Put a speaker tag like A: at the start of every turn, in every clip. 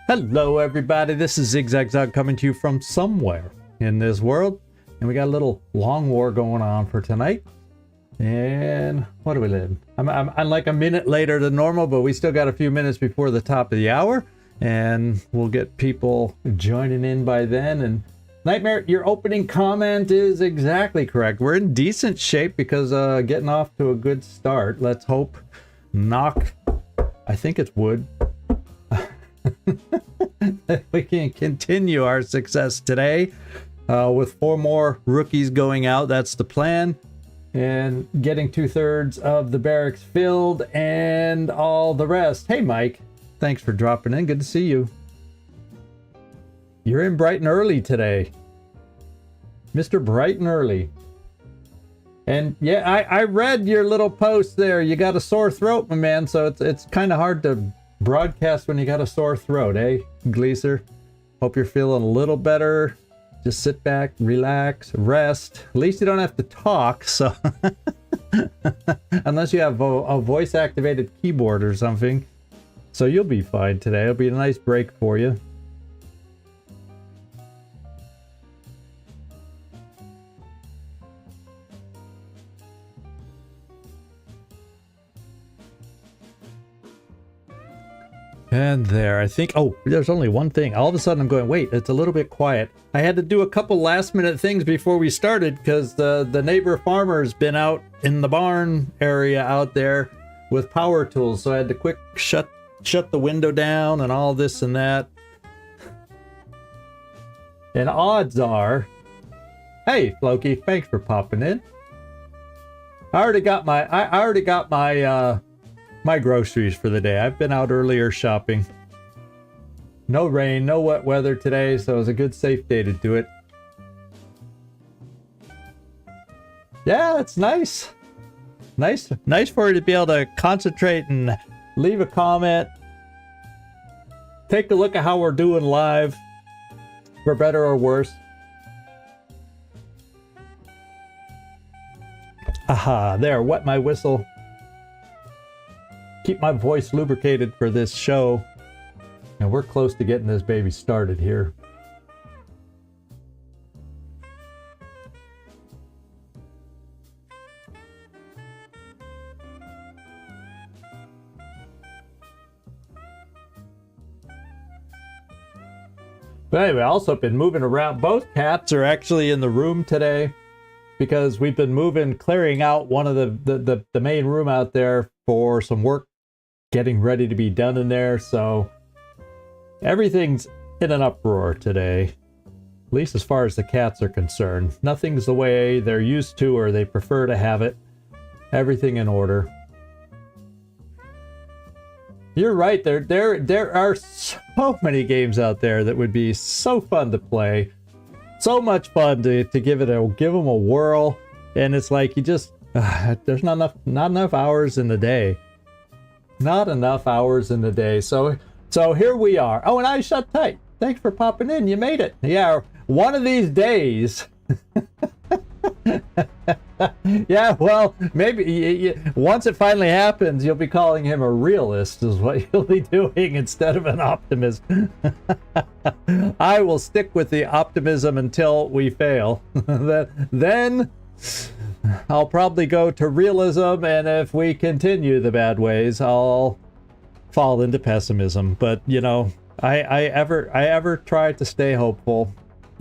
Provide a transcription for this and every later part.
A: Hello everybody, this is Zigzag coming to you from somewhere in this world, and we got a little long war going on for tonight. And what do we live? I'm like a minute later than normal, but we still got a few minutes before the top of the hour, and we'll get people joining in by then. And Nightmare, your opening comment is exactly correct. We're in decent shape because getting off to a good start. Let's hope, knock, I think it's wood, we can continue our success today with 4 more rookies going out. That's the plan, and getting 2/3 of the barracks filled and all the rest. Hey Mike, thanks for dropping in, good to see you. You're in bright and early today, Mr. Bright and Early. And yeah, I read your little post there. You got a sore throat, my man, so it's kind of hard to broadcast when you got a sore throat, eh, Gleaser? Hope you're feeling a little better. Just sit back, relax, rest. At least you don't have to talk, so unless you have a voice activated keyboard or something. So you'll be fine today. It'll be a nice break for you. And there, I think, oh, there's only one thing. All of a sudden I'm going, wait, it's a little bit quiet. I had to do a couple last minute things before we started because the neighbor farmer's been out in the barn area out there with power tools. So I had to quick shut the window down and all this and that. And odds are, hey Floki, thanks for popping in. I already got my groceries for the day. I've been out earlier shopping. No rain, no wet weather today, so it was a good safe day to do it. Yeah, it's nice. Nice for you to be able to concentrate and leave a comment. Take a look at how we're doing live, for better or worse. Aha, there, wet my whistle. Keep my voice lubricated for this show. And we're close to getting this baby started here. But anyway, also been moving around. Both cats are actually in the room today because we've been clearing out one of the main room out there for some work getting ready to be done in there, so everything's in an uproar today, at least as far as the cats are concerned. Nothing's the way they're used to or they prefer to have it. Everything in order. You're right, there are so many games out there that would be so fun to play, so much fun to give them a whirl, and it's like you just there's not enough hours in the day. Not enough hours in the day. So here we are. Oh, and I shut tight. Thanks for popping in. You made it. Yeah, one of these days. Yeah, well, maybe once it finally happens, you'll be calling him a realist is what you'll be doing instead of an optimist. I will stick with the optimism until we fail. Then I'll probably go to realism, and if we continue the bad ways, I'll fall into pessimism. But you know, I ever try to stay hopeful,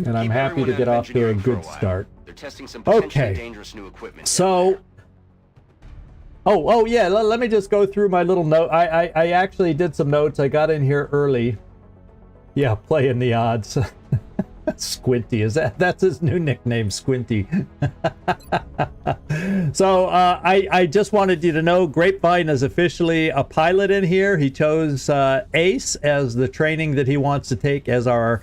A: and I'm happy to get off to a good start.
B: They're testing some potentially dangerous new equipment.
A: So, oh yeah, let me just go through my little note. I actually did some notes. I got in here early. Yeah, playing the odds. Squinty, that's his new nickname, Squinty. So I just wanted you to know Grapevine is officially a pilot in here. He chose Ace as the training that he wants to take as our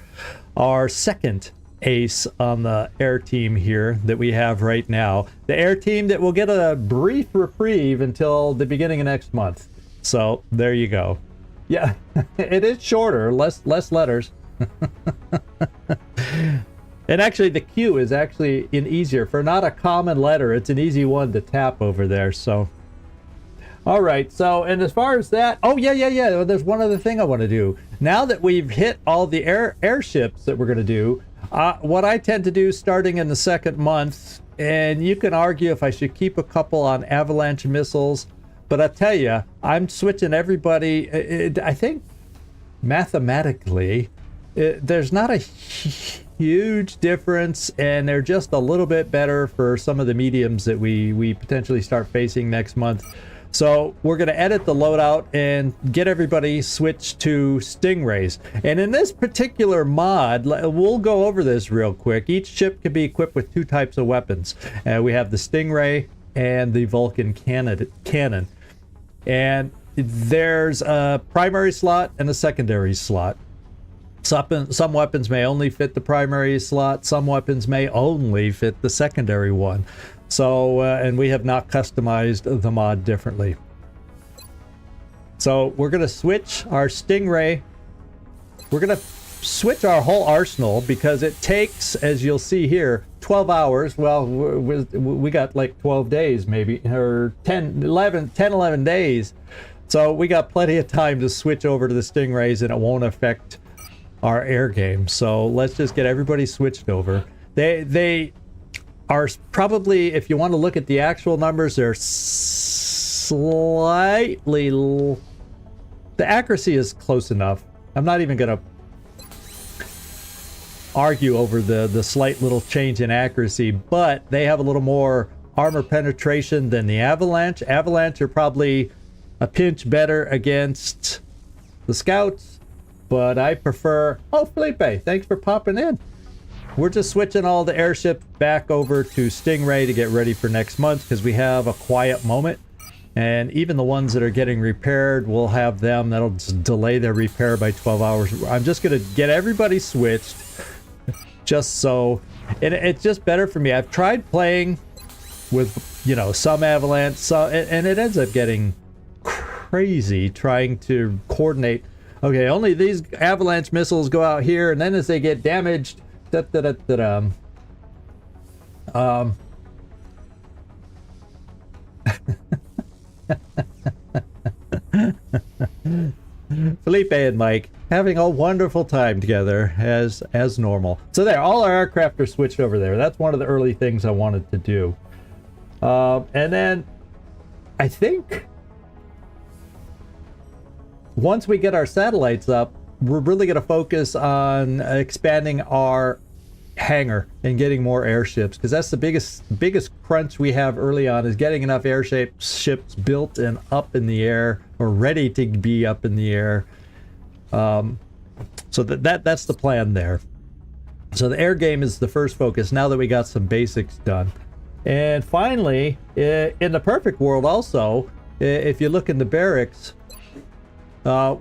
A: second Ace on the air team here that we have right now. The air team that will get a brief reprieve until the beginning of next month. So there you go. Yeah, it is shorter, less letters. And actually the Q is actually easier for not a common letter. It's an easy one to tap over there. So All right, so, and as far as that, oh, yeah. There's one other thing I want to do. Now that we've hit all the airships that we're going to do, what I tend to do starting in the second month, and you can argue if I should keep a couple on avalanche missiles, but I tell you, I'm switching everybody. I think mathematically, there's not a huge difference, and they're just a little bit better for some of the mediums that we potentially start facing next month. So we're going to edit the loadout and get everybody switched to Stingrays. And in this particular mod, we'll go over this real quick. Each ship can be equipped with 2 types of weapons. We have the Stingray and the Vulcan cannon. And there's a primary slot and a secondary slot. Some weapons may only fit the primary slot. Some weapons may only fit the secondary one. So, and we have not customized the mod differently. So we're going to switch our Stingray. We're going to switch our whole arsenal because it takes, as you'll see here, 12 hours. Well, we got like 12 days maybe, or 11 days. So we got plenty of time to switch over to the Stingrays and it won't affect our air game. So let's just get everybody switched over. They are probably, if you want to look at the actual numbers, they're slightly, the accuracy is close enough. I'm not even going to argue over the slight little change in accuracy, but they have a little more armor penetration than the Avalanche. Avalanche are probably a pinch better against the Scouts, but I prefer... Oh, Felipe, thanks for popping in. We're just switching all the airships back over to Stingray to get ready for next month because we have a quiet moment. And even the ones that are getting repaired, we'll have them. That'll just delay their repair by 12 hours. I'm just going to get everybody switched just so... And it's just better for me. I've tried playing with, you know, some Avalanche, and it ends up getting crazy trying to coordinate. Okay, only these Avalanche missiles go out here, and then as they get damaged... Felipe and Mike having a wonderful time together as normal. So there, all our aircraft are switched over there. That's one of the early things I wanted to do. And then I think once we get our satellites up, we're really going to focus on expanding our hangar and getting more airships, because that's the biggest crunch we have early on, is getting enough ships built and up in the air, or ready to be up in the air. So that's the plan there. So the air game is the first focus now that we got some basics done. And finally, in the perfect world also, if you look in the barracks,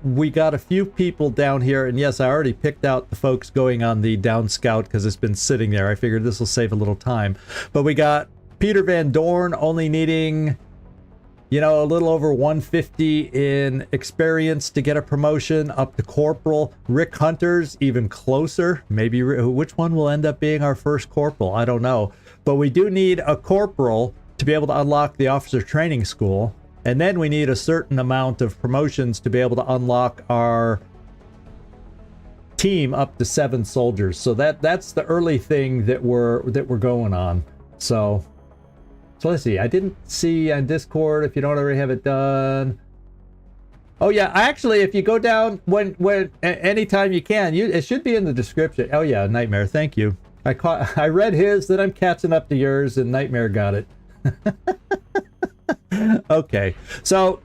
A: we got a few people down here, and yes, I already picked out the folks going on the down scout because it's been sitting there. I figured this will save a little time. But we got Peter Van Dorn only needing, you know, a little over 150 in experience to get a promotion up to corporal. Rick Hunter's even closer. Maybe which one will end up being our first corporal? I don't know. But we do need a corporal to be able to unlock the officer training school. And then we need a certain amount of promotions to be able to unlock our team up to 7 soldiers. So that's the early thing that we're going on. So let's see. I didn't see on Discord if you don't already have it done. Oh yeah, actually, if you go down when anytime you can, it should be in the description. Oh yeah, Nightmare. Thank you. I read his, then I'm catching up to yours, and Nightmare got it. Okay, so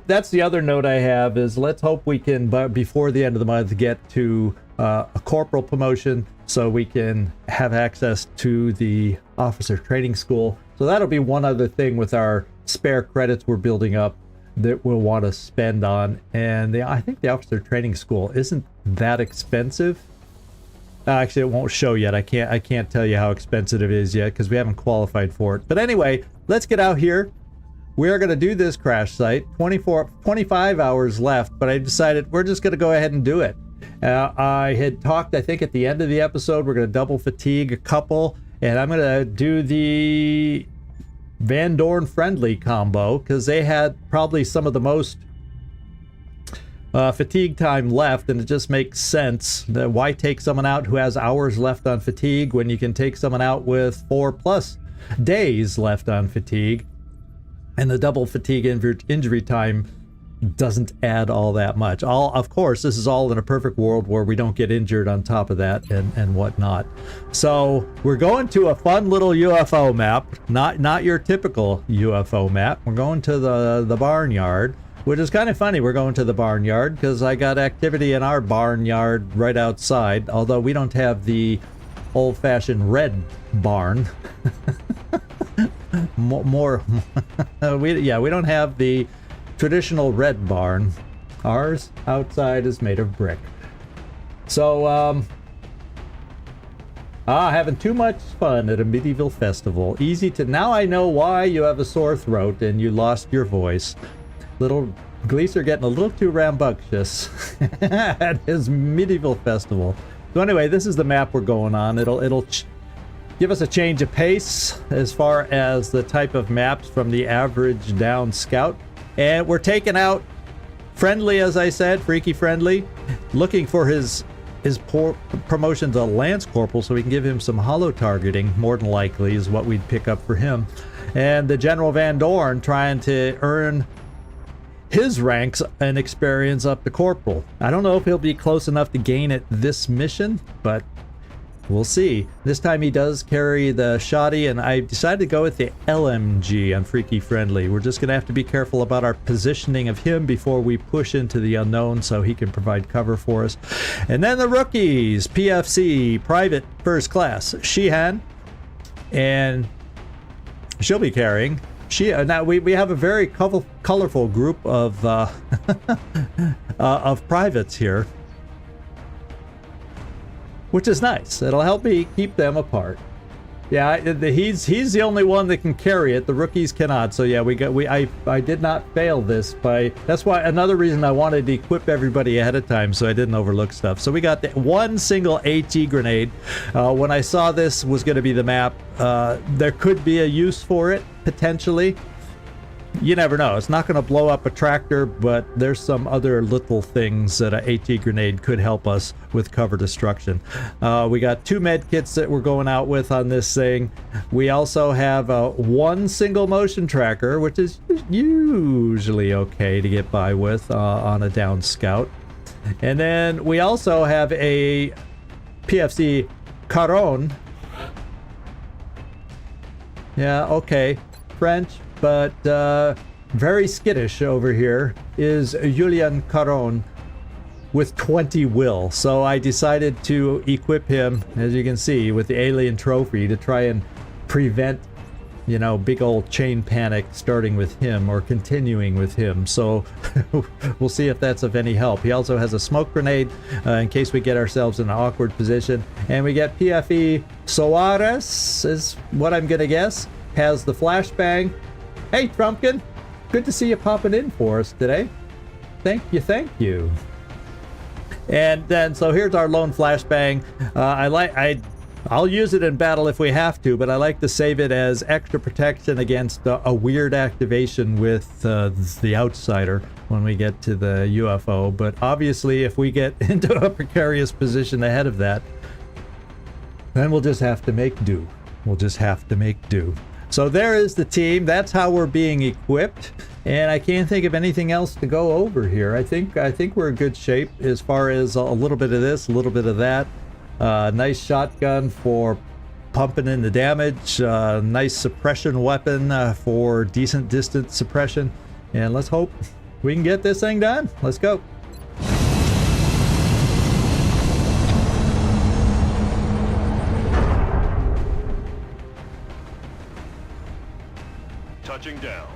A: that's the other note I have, is let's hope we can, before the end of the month, get to a corporal promotion so we can have access to the officer training school. So that'll be one other thing with our spare credits we're building up that we'll want to spend on. And I think the officer training school isn't that expensive. Actually, it won't show yet. I can't tell you how expensive it is yet because we haven't qualified for it. But anyway, let's get out here. We are going to do this crash site. 25 hours left, but I decided we're just going to go ahead and do it. I had talked, I think at the end of the episode, we're going to double fatigue a couple, and I'm going to do the Van Dorn friendly combo, because they had probably some of the most fatigue time left, and it just makes sense that why take someone out who has hours left on fatigue when you can take someone out with 4+ days left on fatigue, and the double fatigue injury time doesn't add all that much. Of course, this is all in a perfect world where we don't get injured on top of that and whatnot. So we're going to a fun little UFO map, not your typical UFO map. We're going to the barnyard, which is kind of funny. We're going to the barnyard because I got activity in our barnyard right outside, although we don't have the old-fashioned red barn. We don't have the traditional red barn. Ours outside is made of brick. So having too much fun at a medieval festival. Easy to... Now I know why you have a sore throat and you lost your voice. Little Gleaser getting a little too rambunctious at his medieval festival. So anyway, this is the map we're going on. It'll give us a change of pace as far as the type of maps from the average down scout. And we're taking out friendly, as I said, freaky friendly, looking for his promotion to Lance Corporal so we can give him some hollow targeting, more than likely is what we'd pick up for him. And the General Van Dorn trying to earn his ranks and experience up to Corporal. I don't know if he'll be close enough to gain it this mission, but we'll see. This time he does carry the shoddy, and I decided to go with the LMG on Freaky Friendly. We're just going to have to be careful about our positioning of him before we push into the unknown so he can provide cover for us. And then the rookies, PFC, Private First Class, Sheehan, and she'll be carrying. Now we have a very colorful group of privates here, which is nice. It'll help me keep them apart. Yeah, he's the only one that can carry it. The rookies cannot. So yeah, I did not fail this that's why another reason I wanted to equip everybody ahead of time so I didn't overlook stuff. So we got the one single AT grenade. When I saw this was going to be the map, there could be a use for it potentially. You never know. It's not going to blow up a tractor, but there's some other little things that an AT grenade could help us with cover destruction. We got 2 med kits that we're going out with on this thing. We also have one single motion tracker, which is usually okay to get by with on a down scout. And then we also have a PFC Caron. Yeah, okay. French. But very skittish over here is Julian Caron with 20 will. So I decided to equip him, as you can see, with the alien trophy to try and prevent, you know, big old chain panic starting with him or continuing with him. So we'll see if that's of any help. He also has a smoke grenade in case we get ourselves in an awkward position. And we get PFE Soares, is what I'm going to guess, has the flashbang. Hey, Trumpkin, good to see you popping in for us today. Thank you. And then, so here's our lone flashbang. I'll use it in battle if we have to, but I like to save it as extra protection against a weird activation with the outsider when we get to the UFO. But obviously, if we get into a precarious position ahead of that, then we'll just have to make do. So there is the team. That's how we're being equipped, and I can't think of anything else to go over here. I think we're in good shape as far as a little bit of this, a little bit of that. Nice shotgun for pumping in the damage. Nice suppression weapon for decent distance suppression. And let's hope we can get this thing done. Let's go.
C: Touching down.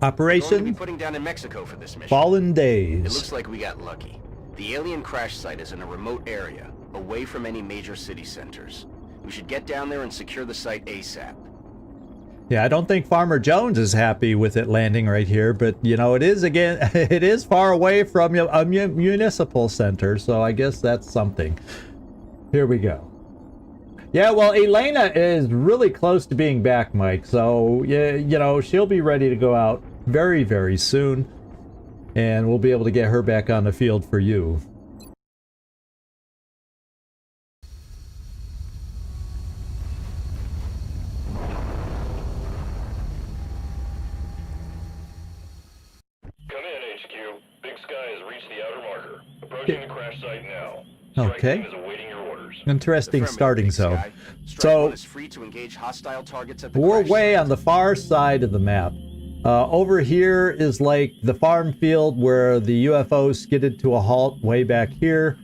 A: Operation
B: Be putting down in Mexico for this mission.
A: Fallen Daze.
B: It looks like we got lucky. The alien crash site is in a remote area, away from any major city centers. We should get down there and secure the site ASAP.
A: Yeah, I don't think Farmer Jones is happy with it landing right here, but you know, it is far away from a municipal center, so I guess that's something. Here we go. Yeah, well, Elena is really close to being back, Mike. So, yeah, you know, she'll be ready to go out very, very soon. And we'll be able to get her back on the field for you.
C: Come in, HQ. Big Sky has reached the outer marker. Approaching the crash site now.
A: Okay.
C: Strike team is awaiting your orders.
A: Interesting starting zone.
B: So is free to engage hostile targets at the
A: we're
B: crash
A: way
B: site.
A: on the far side of the map. Over here is like the farm field where the UFO skidded to a halt way back here.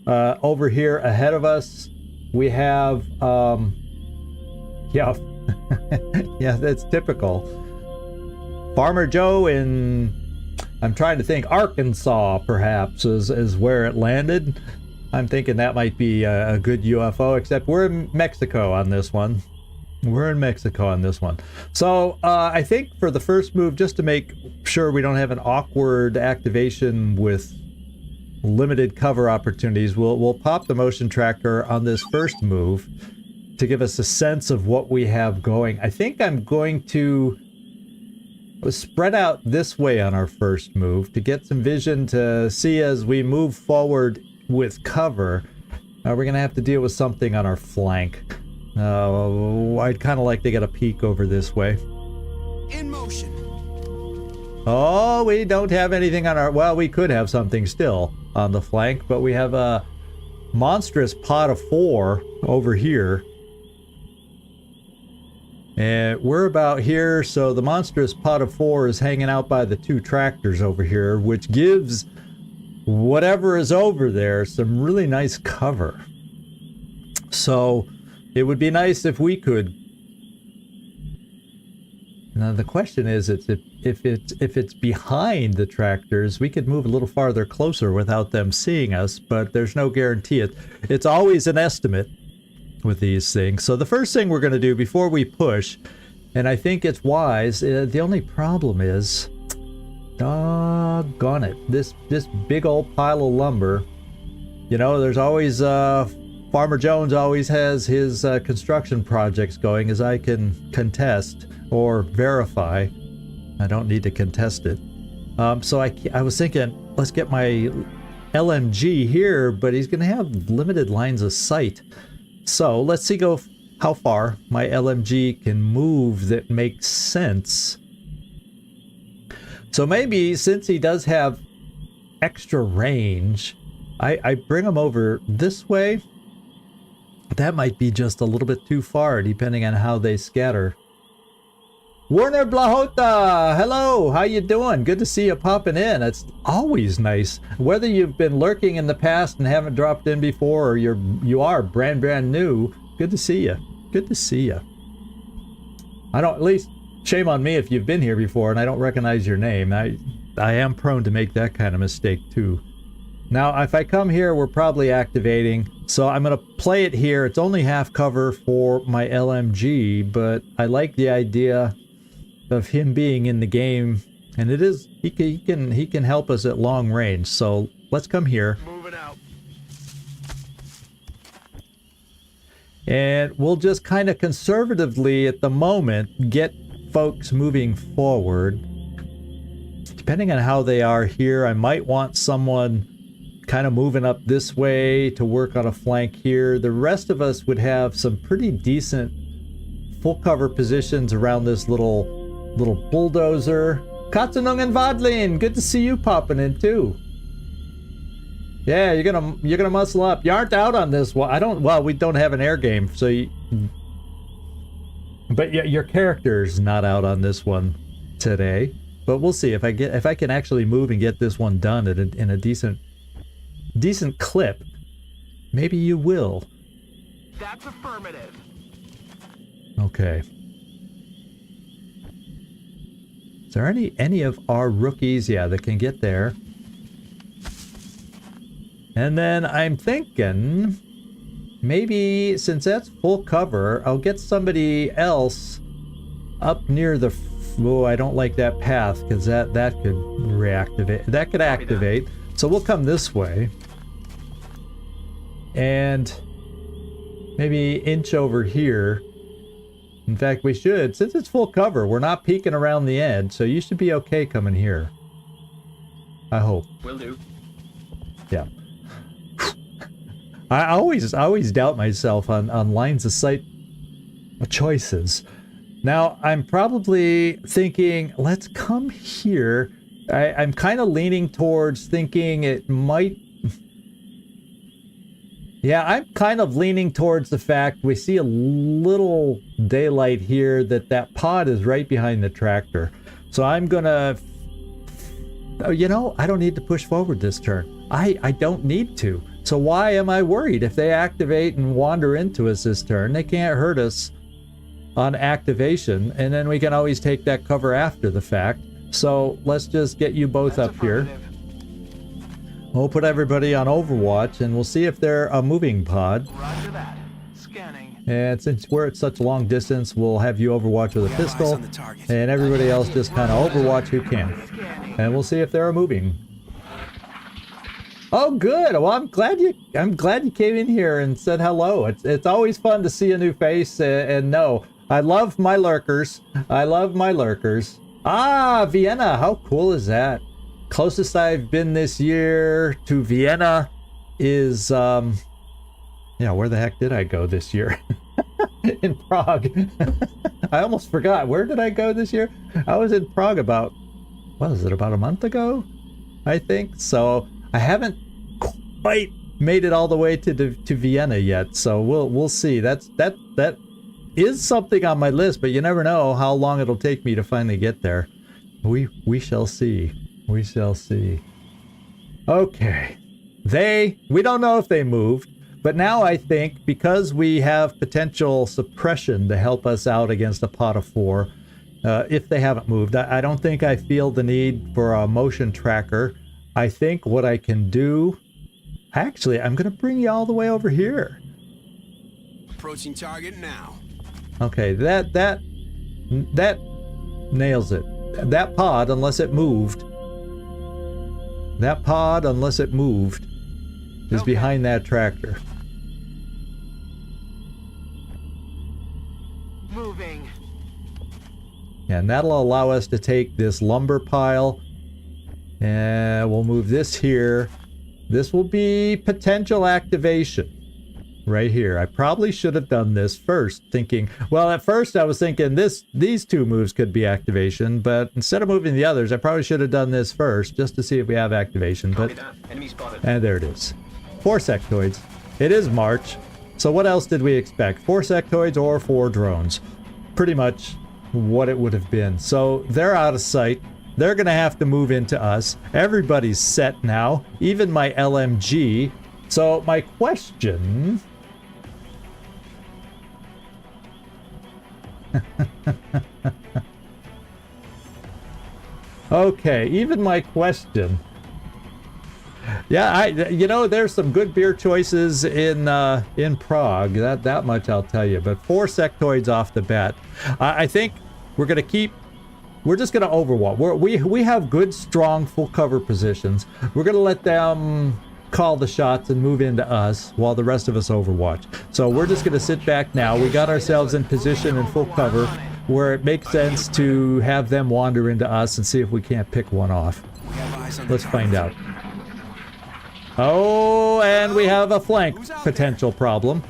A: Over here ahead of us, we have, yeah, yeah, that's typical. Farmer Joe in, I'm trying to think, Arkansas perhaps is where it landed. I'm thinking that might be a good UFO, except we're in Mexico on this one. We're in Mexico on this one. So I think for the first move, just to make sure we don't have an awkward activation with limited cover opportunities, we'll pop the motion tracker on this first move to give us a sense of what we have going. I think I'm going to spread out this way on our first move to get some vision to see as we move forward with cover. We're going to have to deal with something on our flank. I'd kind of like to get a peek over this way.
D: In motion.
A: Oh, we don't have anything on our... Well, we could have something still on the flank, but we have a monstrous pot of 4 over here. And we're about here, so the monstrous pot of 4 is hanging out by the 2 tractors over here, which gives whatever is over there some really nice cover. So it would be nice if we could... Now the question is, if it's behind the tractors, we could move a little farther closer without them seeing us, but there's no guarantee. It's always an estimate with these things. So the first thing we're going to do before we push, and I think it's wise, the only problem is, doggone it, this big old pile of lumber. You know, there's always Farmer Jones always has his construction projects going, as I can contest or verify. I don't need to contest it. So I was thinking, let's get my LMG here, but he's going to have limited lines of sight. So let's see how far my LMG can move that makes sense. So maybe since he does have extra range, I bring him over this way. That might be just a little bit too far, depending on how they scatter. Werner Blahota, hello, how you doing? Good to see you popping in. It's always nice. Whether you've been lurking in the past and haven't dropped in before, or you are brand new, good to see you. Good to see you. I don't, at least shame on me if you've been here before and I don't recognize your name. I am prone to make that kind of mistake too. Now, if I come here, we're probably activating, so I'm going to play it here. It's only half cover for my LMG, but I like the idea of him being in the game, and it is he can help us at long range. So let's come here.
D: Moving out.
A: And we'll just kind of conservatively at the moment get folks moving forward. Depending on how they are here, I might want someone kind of moving up this way to work on a flank here. The rest of us would have some pretty decent full cover positions around this little bulldozer. Katzenungen Vadlin, good to see you popping in too. Yeah, you're gonna muscle up. You aren't out on this one. Well, we don't have an air game, so but your character's not out on this one today. But we'll see if I can actually move and get this one done in a decent clip. Maybe you will.
D: That's affirmative.
A: Okay. Is there any of our rookies, yeah, that can get there? And then I'm thinking, maybe since that's full cover, I'll get somebody else up near the... Oh, I don't like that path, because that could reactivate. That could activate. So we'll come this way. And maybe inch over here. In fact, we should, since it's full cover, we're not peeking around the edge, so you should be okay coming here. I hope.
D: Will do.
A: Yeah. I always doubt myself on lines of sight choices. Now, I'm probably thinking, let's come here. I'm kind of leaning towards thinking it might... Yeah, I'm kind of leaning towards the fact we see a little daylight here that pod is right behind the tractor. So I'm gonna... You know, I don't need to push forward this turn. I don't need to. So why am I worried? If they activate and wander into us this turn, they can't hurt us on activation, and then we can always take that cover after the fact. So let's just get you both up here. We'll put everybody on Overwatch, and we'll see if they're a moving pod.
D: Roger that. Scanning.
A: And since we're at such a long distance, we'll have you Overwatch with a pistol, and everybody else just kind of Overwatch who can. And we'll see if they're moving. Oh, good. Well, I'm glad you came in here and said hello. It's always fun to see a new face and know. I love my lurkers. I love my lurkers. Ah, Vienna. How cool is that? Closest I've been this year to Vienna is, yeah, where the heck did I go this year? In Prague. I almost forgot. Where did I go this year? I was in Prague about, what is it, about a month ago? I think. So I haven't quite made it all the way to Vienna yet. So we'll see. That is something on my list, but you never know how long it'll take me to finally get there. We shall see. We shall see. Okay. We don't know if they moved, but now I think because we have potential suppression to help us out against a pot of 4, if they haven't moved, I don't think I feel the need for a motion tracker. I think what I can do, actually, I'm going to bring you all the way over here.
D: Approaching target now.
A: Okay, that nails it. That pod, unless it moved, is behind that tractor.
D: Moving.
A: And that'll allow us to take this lumber pile, and we'll move this here. This will be potential activation right here. I probably should have done this first, thinking, well, at first I was thinking these two moves could be activation, but instead of moving the others, I probably should have done this first just to see if we have activation. But and there it is. 4 sectoids. It is March. So what else did we expect? 4 sectoids or 4 drones. Pretty much what it would have been. So they're out of sight. They're going to have to move into us. Everybody's set now, even my LMG. So my question... Okay, even my question. Yeah, you know, there's some good beer choices in Prague. That much I'll tell you. But 4 sectoids off the bat. I think we're gonna keep. We're just gonna overwatch. We have good, strong, full cover positions. We're gonna let them call the shots and move into us while the rest of us overwatch. So we're just gonna sit back now. We got ourselves in position and full cover where it makes sense to have them wander into us and see if we can't pick one off. Let's find out. Oh, and we have a flank potential problem.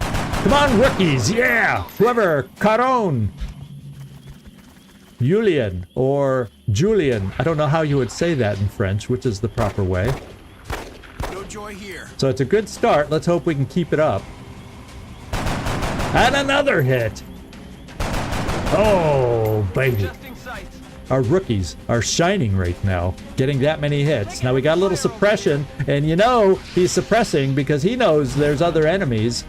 A: Come on, rookies, yeah! Whoever, Caron, Julian, or Julian. I don't know how you would say that in French, which is the proper way.
D: No joy here.
A: So it's a good start. Let's hope we can keep it up. And another hit. Oh, baby. Our rookies are shining right now, getting that many hits. Now we got a little suppression, and you know he's suppressing because he knows there's other enemies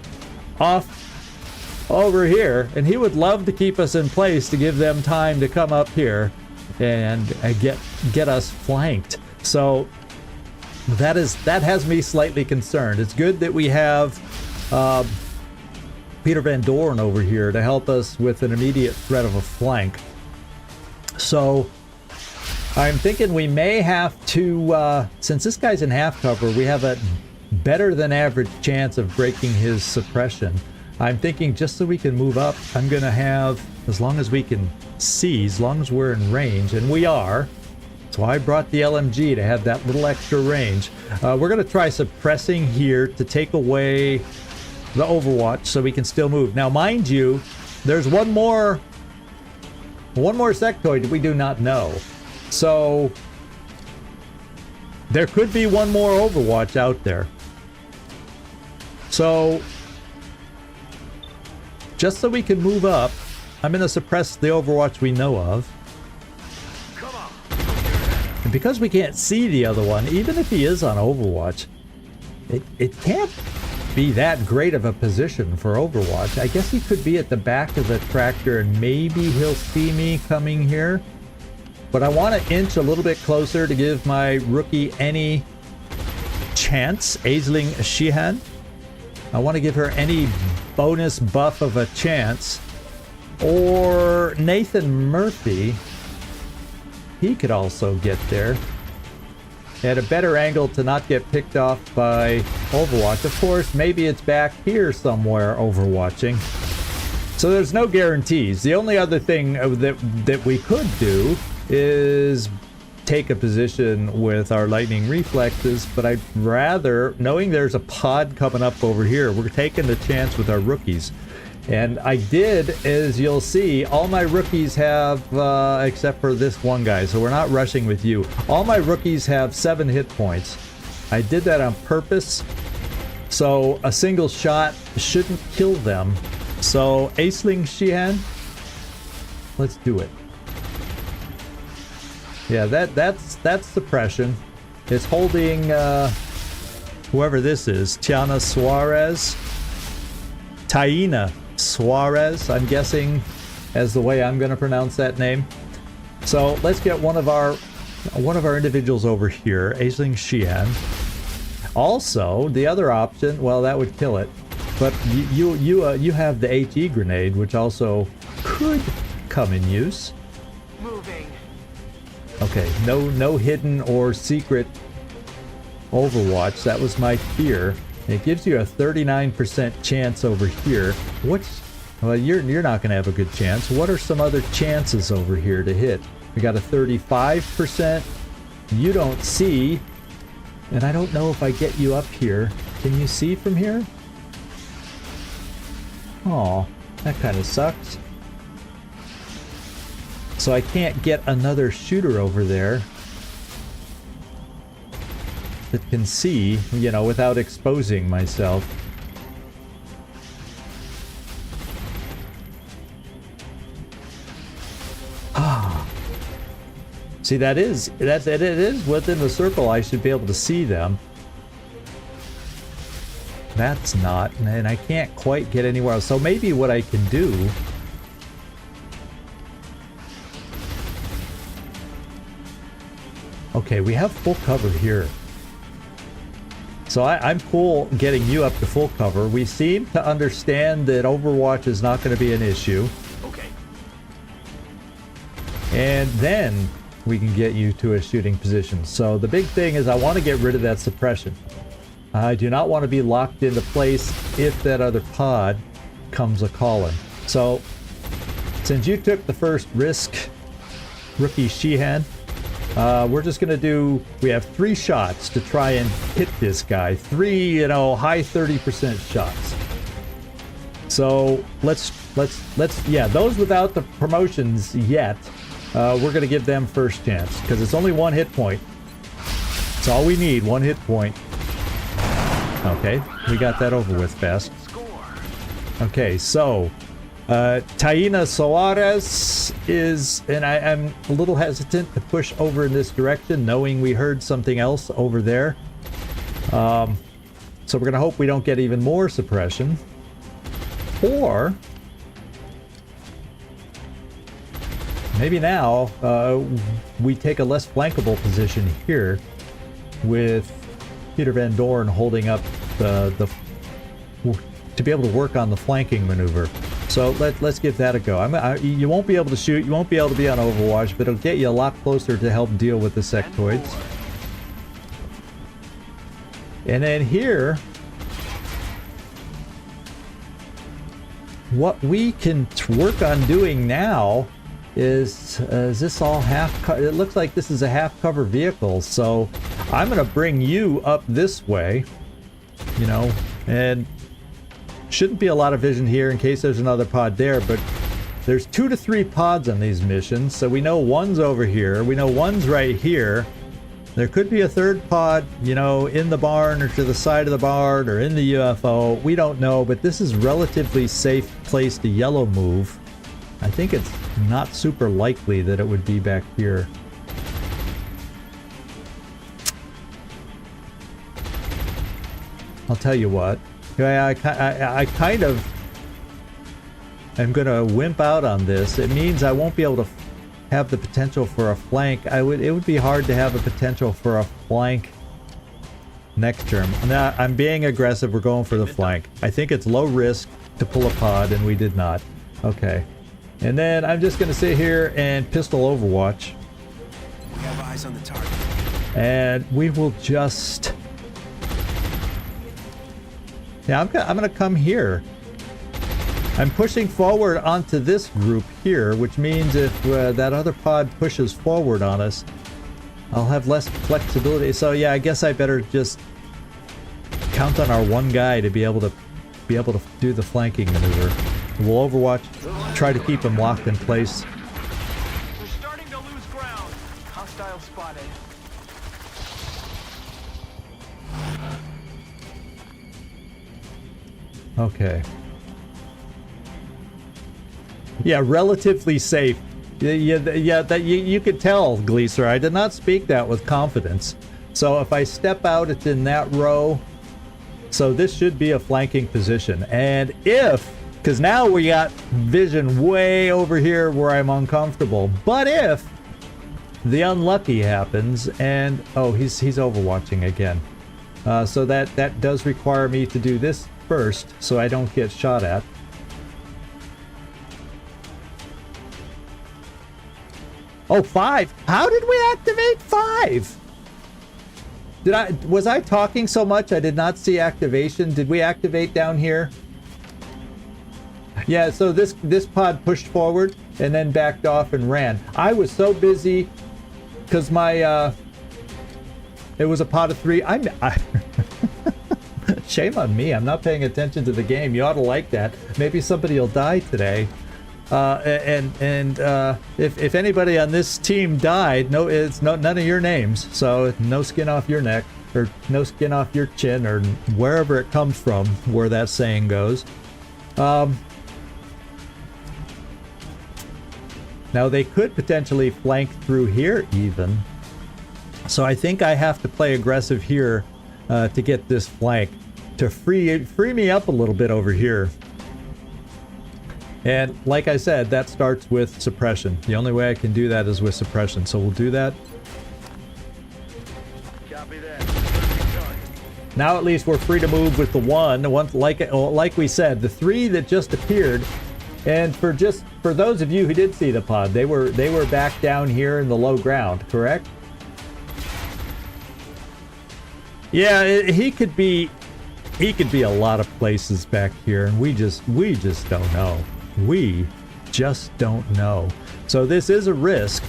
A: off over here, and he would love to keep us in place to give them time to come up here and get us flanked. So that has me slightly concerned. It's good that we have Peter Van Doren over here to help us with an immediate threat of a flank. So I'm thinking we may have to, since this guy's in half cover, we have a better than average chance of breaking his suppression. I'm thinking just so we can move up, I'm gonna have, as long as we can see, as long as we're in range, and we are. So I brought the LMG to have that little extra range. We're gonna try suppressing here to take away the Overwatch so we can still move. Now, mind you, there's one more sectoid we do not know. So there could be one more Overwatch out there. So just so we can move up, I'm going to suppress the Overwatch we know of. And because we can't see the other one, even if he is on Overwatch, it can't be that great of a position for Overwatch. I guess he could be at the back of the tractor and maybe he'll see me coming here. But I want to inch a little bit closer to give my rookie any chance. Aisling Sheehan. I want to give her any bonus buff of a chance. Or Nathan Murphy. He could also get there. At a better angle to not get picked off by Overwatch. Of course, maybe it's back here somewhere overwatching. So there's no guarantees. The only other thing that we could do is take a position with our lightning reflexes, but I'd rather, knowing there's a pod coming up over here, we're taking the chance with our rookies. And I did, as you'll see, all my rookies have, except for this one guy, so we're not rushing with you. All my rookies have 7 hit points. I did that on purpose, so a single shot shouldn't kill them. So, Aisling Sheehan, let's do it. Yeah, that's suppression. It's holding whoever this is, Tiana Suarez, Taina Suarez, I'm guessing, as the way I'm going to pronounce that name. So let's get one of our individuals over here, Aisling Sheehan. Also, the other option, well, that would kill it, but you have the HE grenade, which also could come in use.
D: Moving.
A: Okay, no hidden or secret Overwatch. That was my fear. It gives you a 39% chance over here. Well, you're not going to have a good chance. What are some other chances over here to hit? We got a 35%. You don't see. And I don't know if I get you up here. Can you see from here? Oh, that kind of sucks. So I can't get another shooter over there that can see, you know, without exposing myself. Ah. See, it is within the circle. I should be able to see them. That's not, and I can't quite get anywhere else. So maybe what I can do, okay, we have full cover here. So I'm cool getting you up to full cover. We seem to understand that Overwatch is not going to be an issue.
C: Okay.
A: And then we can get you to a shooting position. So the big thing is I want to get rid of that suppression. I do not want to be locked into place if that other pod comes a-calling. So since you took the first risk, rookie Sheehan, we're just going to do, we have 3 shots to try and hit this guy. 3, you know, high 30% shots. So let's, yeah, those without the promotions yet, we're going to give them first chance because it's only 1 hit point. It's all we need, 1 hit point. Okay, we got that over with fast. Okay, so Taina Suarez is, and I'm a little hesitant to push over in this direction, knowing we heard something else over there. So we're going to hope we don't get even more suppression. Or maybe now we take a less flankable position here with Peter Van Dorn holding up the to be able to work on the flanking maneuver. So let's give that a go. You won't be able to shoot, you won't be able to be on Overwatch, but it'll get you a lot closer to help deal with the sectoids. And then here, what we can work on doing now is this all it looks like this is a half cover vehicle, so I'm gonna bring you up this way, you know, and shouldn't be a lot of vision here in case there's another pod there, but there's 2 to 3 pods on these missions, so we know one's over here, we know one's right here. There could be a third pod, you know, in the barn or to the side of the barn or in the UFO. We don't know, but this is relatively safe place to yellow move. I think it's not super likely that it would be back here. I'll tell you what. I kind of am going to wimp out on this. It means I won't be able to have the potential for a flank. It would be hard to have a potential for a flank next term. Now, I'm being aggressive. We're going for the flank. I think it's low risk to pull a pod, and we did not. Okay. And then I'm just going to sit here and pistol overwatch.
D: We have eyes on the target.
A: And we will just... Yeah, I'm going to come here. I'm pushing forward onto this group here, which means if that other pod pushes forward on us, I'll have less flexibility. So yeah, I guess I better just count on our one guy to be able to do the flanking maneuver. We'll overwatch, try to keep him locked in place.
D: We're starting to lose ground. Hostile spotted.
A: Okay. Yeah, relatively safe. Yeah, that you could tell, Gleaser. I did not speak that with confidence. So if I step out, it's in that row. So this should be a flanking position. And if, because now we got vision way over here where I'm uncomfortable. But if the unlucky happens, and oh, he's overwatching again. So that does require me to do this first, so I don't get shot at. Oh, 5. How did we activate 5? Was I talking so much I did not see activation? Did we activate down here? Yeah, so this pod pushed forward and then backed off and ran. I was so busy because my it was a pod of 3. Shame on me. I'm not paying attention to the game. You ought to like that. Maybe somebody will die today. If anybody on this team died, it's none of your names, so no skin off your neck, or no skin off your chin, or wherever it comes from, where that saying goes. Now they could potentially flank through here even, so I think I have to play aggressive here to get this flank to free me up a little bit over here. And like I said, that starts with suppression. The only way I can do that is with suppression. So we'll do that.
C: Copy that.
A: Now at least we're free to move with the one like we said, the 3 that just appeared. And for those of you who did see the pod, they were back down here in the low ground, correct? Yeah, he could be a lot of places back here, and we just don't know. We just don't know. So this is a risk.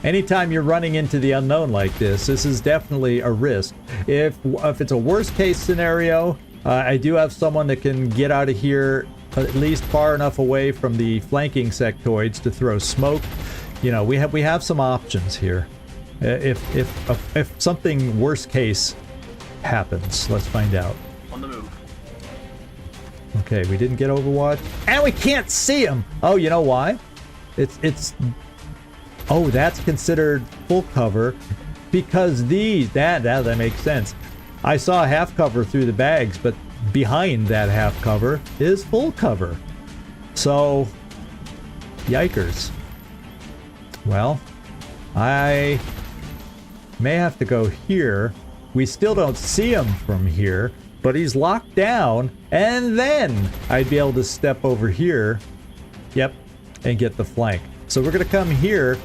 A: Anytime you're running into the unknown like this is definitely a risk. If it's a worst case scenario, I do have someone that can get out of here at least far enough away from the flanking sectoids to throw smoke. You know, we have some options here. If something worst case happens, let's find out.
C: On the move.
A: Okay, we didn't get Overwatch, and we can't see him. Oh, you know why? Oh, that's considered full cover because that makes sense. I saw half cover through the bags, but behind that half cover is full cover. So, yikers. Well, I may have to go here. We still don't see him from here, but he's locked down, and then I'd be able to step over here, yep, and get the flank. So we're gonna come here.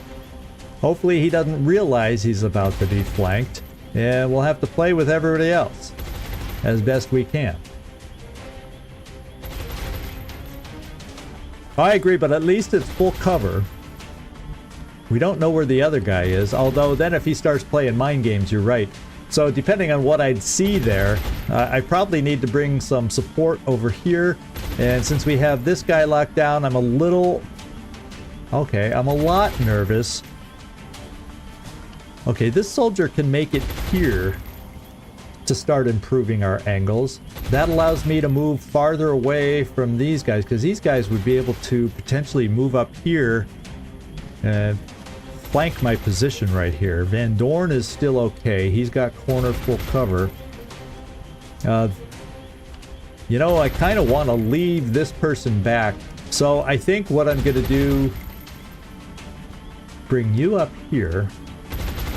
A: Hopefully he doesn't realize he's about to be flanked, and we'll have to play with everybody else as best we can. I agree, but at least it's full cover. We don't know where the other guy is, although then if he starts playing mind games, you're right. So depending on what I'd see there, I probably need to bring some support over here. And since we have this guy locked down, I'm a little... Okay, I'm a lot nervous. Okay, this soldier can make it here to start improving our angles. That allows me to move farther away from these guys, because these guys would be able to potentially move up here and flank my position right here. Van Dorn is still okay. He's got corner full cover. You know, I kind of want to leave this person back. So I think what I'm going to do, bring you up here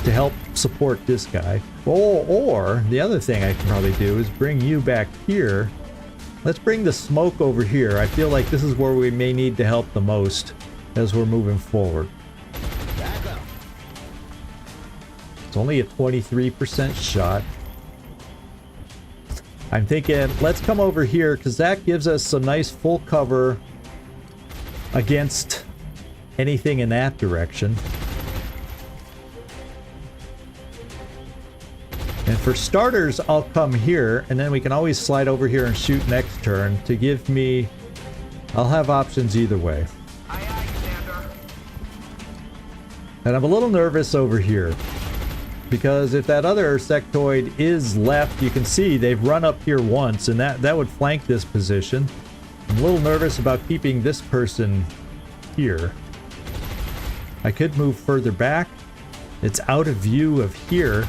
A: to help support this guy. Or the other thing I can probably do is bring you back here. Let's bring the smoke over here. I feel like this is where we may need to help the most as we're moving forward. It's only a 23% shot. I'm thinking, let's come over here, because that gives us some nice full cover against anything in that direction. And for starters, I'll come here, and then we can always slide over here and shoot next turn to give me... I'll have options either way.
D: Aye, aye, Commander.
A: And I'm a little nervous over here, because if that other sectoid is left, you can see they've run up here once, and that would flank this position. I'm a little nervous about keeping this person here. I could move further back. It's out of view of here.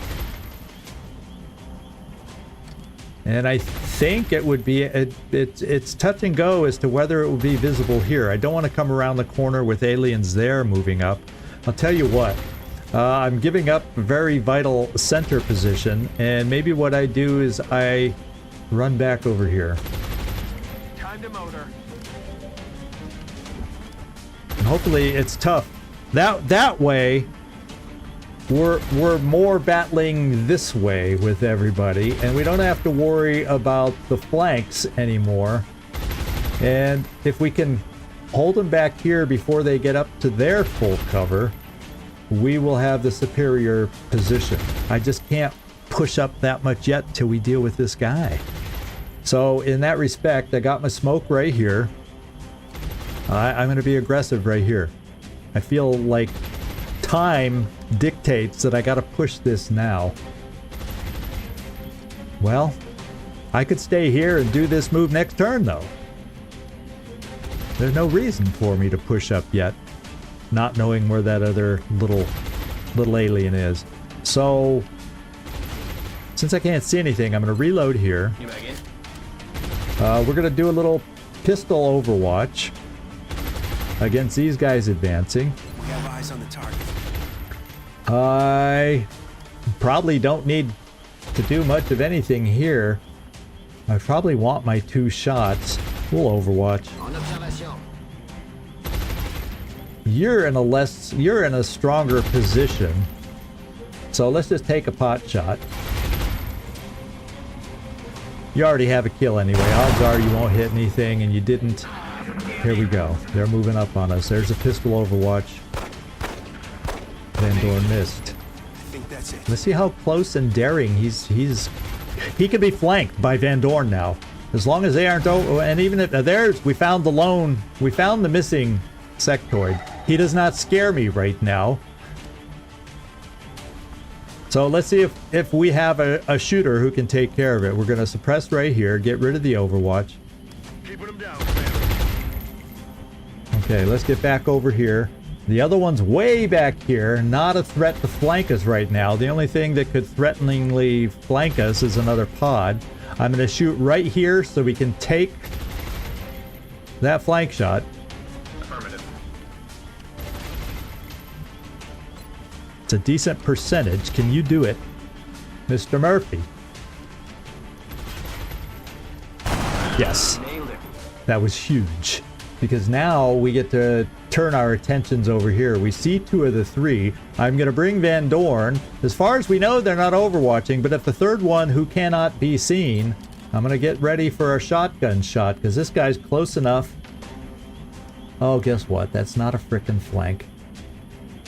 A: And I think it would be, it's touch and go as to whether it will be visible here. I don't want to come around the corner with aliens there moving up. I'll tell you what. I'm giving up a very vital center position, and maybe what I do is I run back over here.
D: Time to motor.
A: And hopefully it's tough. That way, we're more battling this way with everybody, and we don't have to worry about the flanks anymore. And if we can hold them back here before they get up to their full cover, we will have the superior position. I just can't push up that much yet till we deal with this guy. So in that respect, I got my smoke right here. I'm going to be aggressive right here. I feel like time dictates that I got to push this now. Well, I could stay here and do this move next turn though. There's no reason for me to push up yet, not knowing where that other little alien is. So, since I can't see anything, I'm going to reload here. We're going to do a little pistol overwatch against these guys advancing.
E: We have eyes on the target.
A: I probably don't need to do much of anything here. I probably want my 2 shots. We'll overwatch. You're in a stronger position. So let's just take a pot shot. You already have a kill anyway. Odds are you won't hit anything, and you didn't. Here we go. They're moving up on us. There's a pistol overwatch. Van Dorn missed.
E: I think that's it.
A: Let's see how close and daring he can be flanked by Van Dorn now. As long as they aren't over, and even if there's, we found the missing sectoid. He does not scare me right now. So let's see if we have a shooter who can take care of it. We're going to suppress right here, get rid of the overwatch.
D: Keeping them down, Commander.
A: Okay, let's get back over here. The other one's way back here, not a threat to flank us right now. The only thing that could threateningly flank us is another pod. I'm going to shoot right here so we can take that flank shot.
C: Affirmative.
A: It's a decent percentage. Can you do it, Mr. Murphy? Yes.
D: Nailed it.
A: That was huge. because now we get to turn our attentions over here. We see 2 of the 3. I'm going to bring Van Dorn. As far as we know, they're not overwatching, but if the third one, who cannot be seen, I'm going to get ready for a shotgun shot, because this guy's close enough. Oh, guess what? That's not a frickin' flank.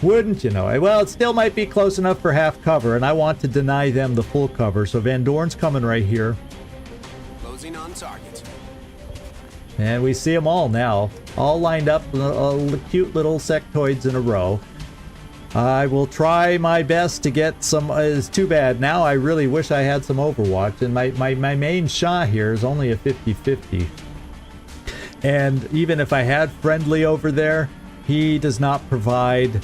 A: Wouldn't you know it? Well, it still might be close enough for half cover, and I want to deny them the full cover. So Van Dorn's coming right here.
E: Closing on target.
A: And we see them all now. All lined up, cute little sectoids in a row. I will try my best to get some... it's too bad. Now I really wish I had some Overwatch. And my main shot here is only a 50-50. And even if I had Friendly over there, he does not provide...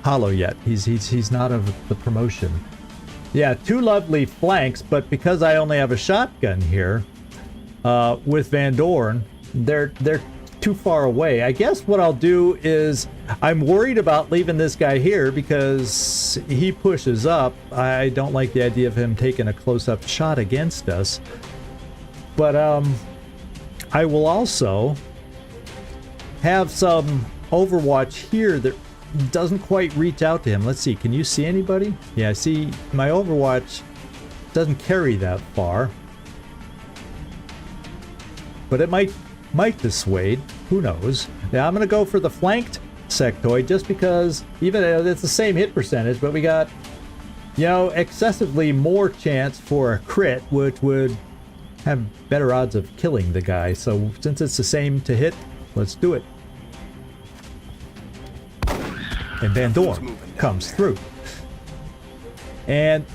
A: Hollow yet. He's not of the promotion. Yeah, 2 lovely flanks, but because I only have a shotgun here with Van Dorn, they're too far away. I guess what I'll do is I'm worried about leaving this guy here because he pushes up. I don't like the idea of him taking a close-up shot against us. But I will also have some Overwatch here that doesn't quite reach out to him. Let's see, can you see anybody? Yeah, I see my Overwatch doesn't carry that far. But it might dissuade. Who knows? Yeah, I'm going to go for the flanked sectoid just because even it's the same hit percentage, but we got, you know, excessively more chance for a crit, which would have better odds of killing the guy. So since it's the same to hit, let's do it. And Van Dorn comes through. And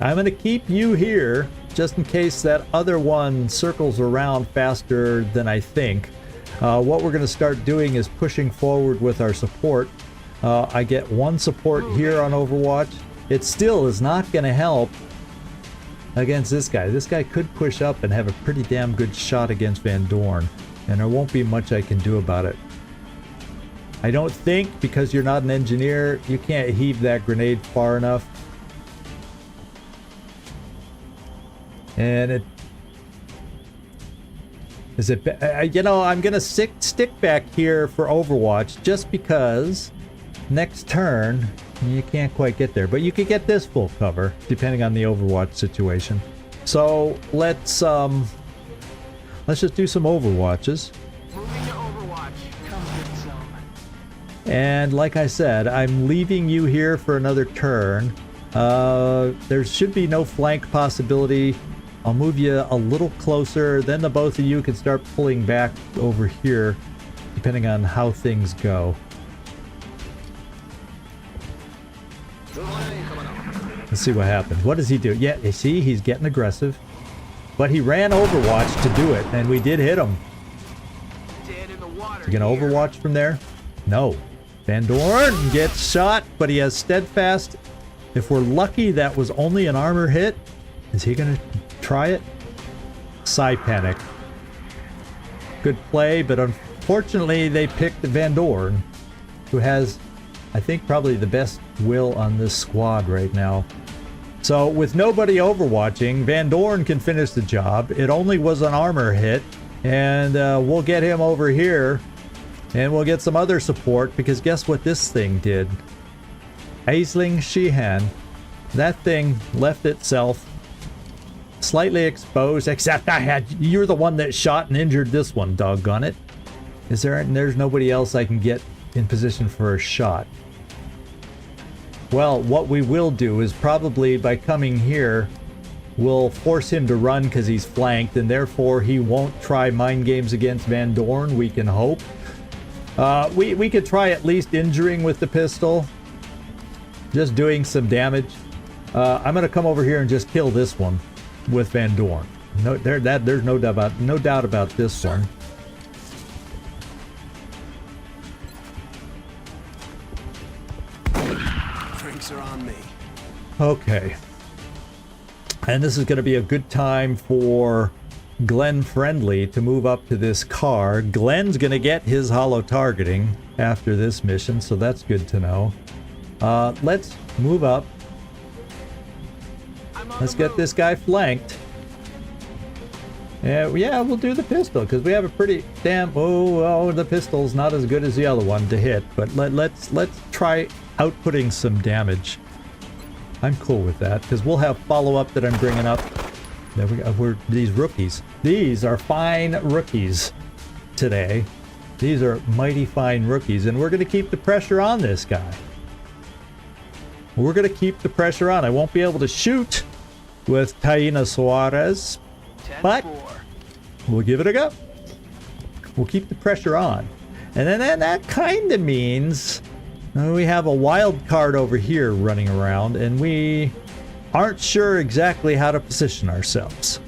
A: I'm going to keep you here just in case that other one circles around faster than I think. What we're going to start doing is pushing forward with our support. I get 1 support here on Overwatch. It still is not going to help against this guy. This guy could push up and have a pretty damn good shot against Van Dorn. And there won't be much I can do about it. I don't think, because you're not an engineer, you can't heave that grenade far enough. And it... Is it... you know, I'm gonna stick back here for Overwatch, just because next turn, you can't quite get there. But you could get this full cover, depending on the Overwatch situation. So, let's just do some Overwatches. And like I said, I'm leaving you here for another turn. There should be no flank possibility. I'll move you a little closer, then the both of you can start pulling back over here, depending on how things go. Let's see what happens. What does he do? Yeah, you see, he's getting aggressive. But he ran Overwatch to do it, and we did hit him. You gonna Overwatch from there? No. Van Dorn gets shot, but he has Steadfast. If we're lucky, that was only an armor hit. Is he gonna try it? Psy Panic. Good play, but unfortunately they picked Van Dorn, who has, I think, probably the best will on this squad right now. So with nobody overwatching, Van Dorn can finish the job. It only was an armor hit, and we'll get him over here. And we'll get some other support, because guess what this thing did? Aisling Sheehan. That thing left itself slightly exposed, except you're the one that shot and injured this one, doggone it. There's nobody else I can get in position for a shot. Well, what we will do is probably by coming here, we'll force him to run because he's flanked, and therefore he won't try mind games against Van Dorn, we can hope. We could try at least injuring with the pistol. Just doing some damage. I'm going to come over here and just kill this one with Van Dorn. No, there's no doubt about this one.
E: Drinks are on me.
A: Okay. And this is going to be a good time for Glenn Friendly to move up to this car. Glenn's going to get his holo targeting after this mission, so that's good to know. Let's move up. Let's get this guy flanked. Yeah, we'll do the pistol because we have a pretty damn. Oh, the pistol's not as good as the other one to hit, but let's try outputting some damage. I'm cool with that because we'll have follow-up that I'm bringing up. There we go. We're these rookies. These are fine rookies today. These are mighty fine rookies, and we're going to keep the pressure on this guy. We're going to keep the pressure on. I won't be able to shoot with Taina Suarez, but we'll give it a go. We'll keep the pressure on. And then that kind of means we have a wild card over here running around, and we aren't sure exactly how to position ourselves.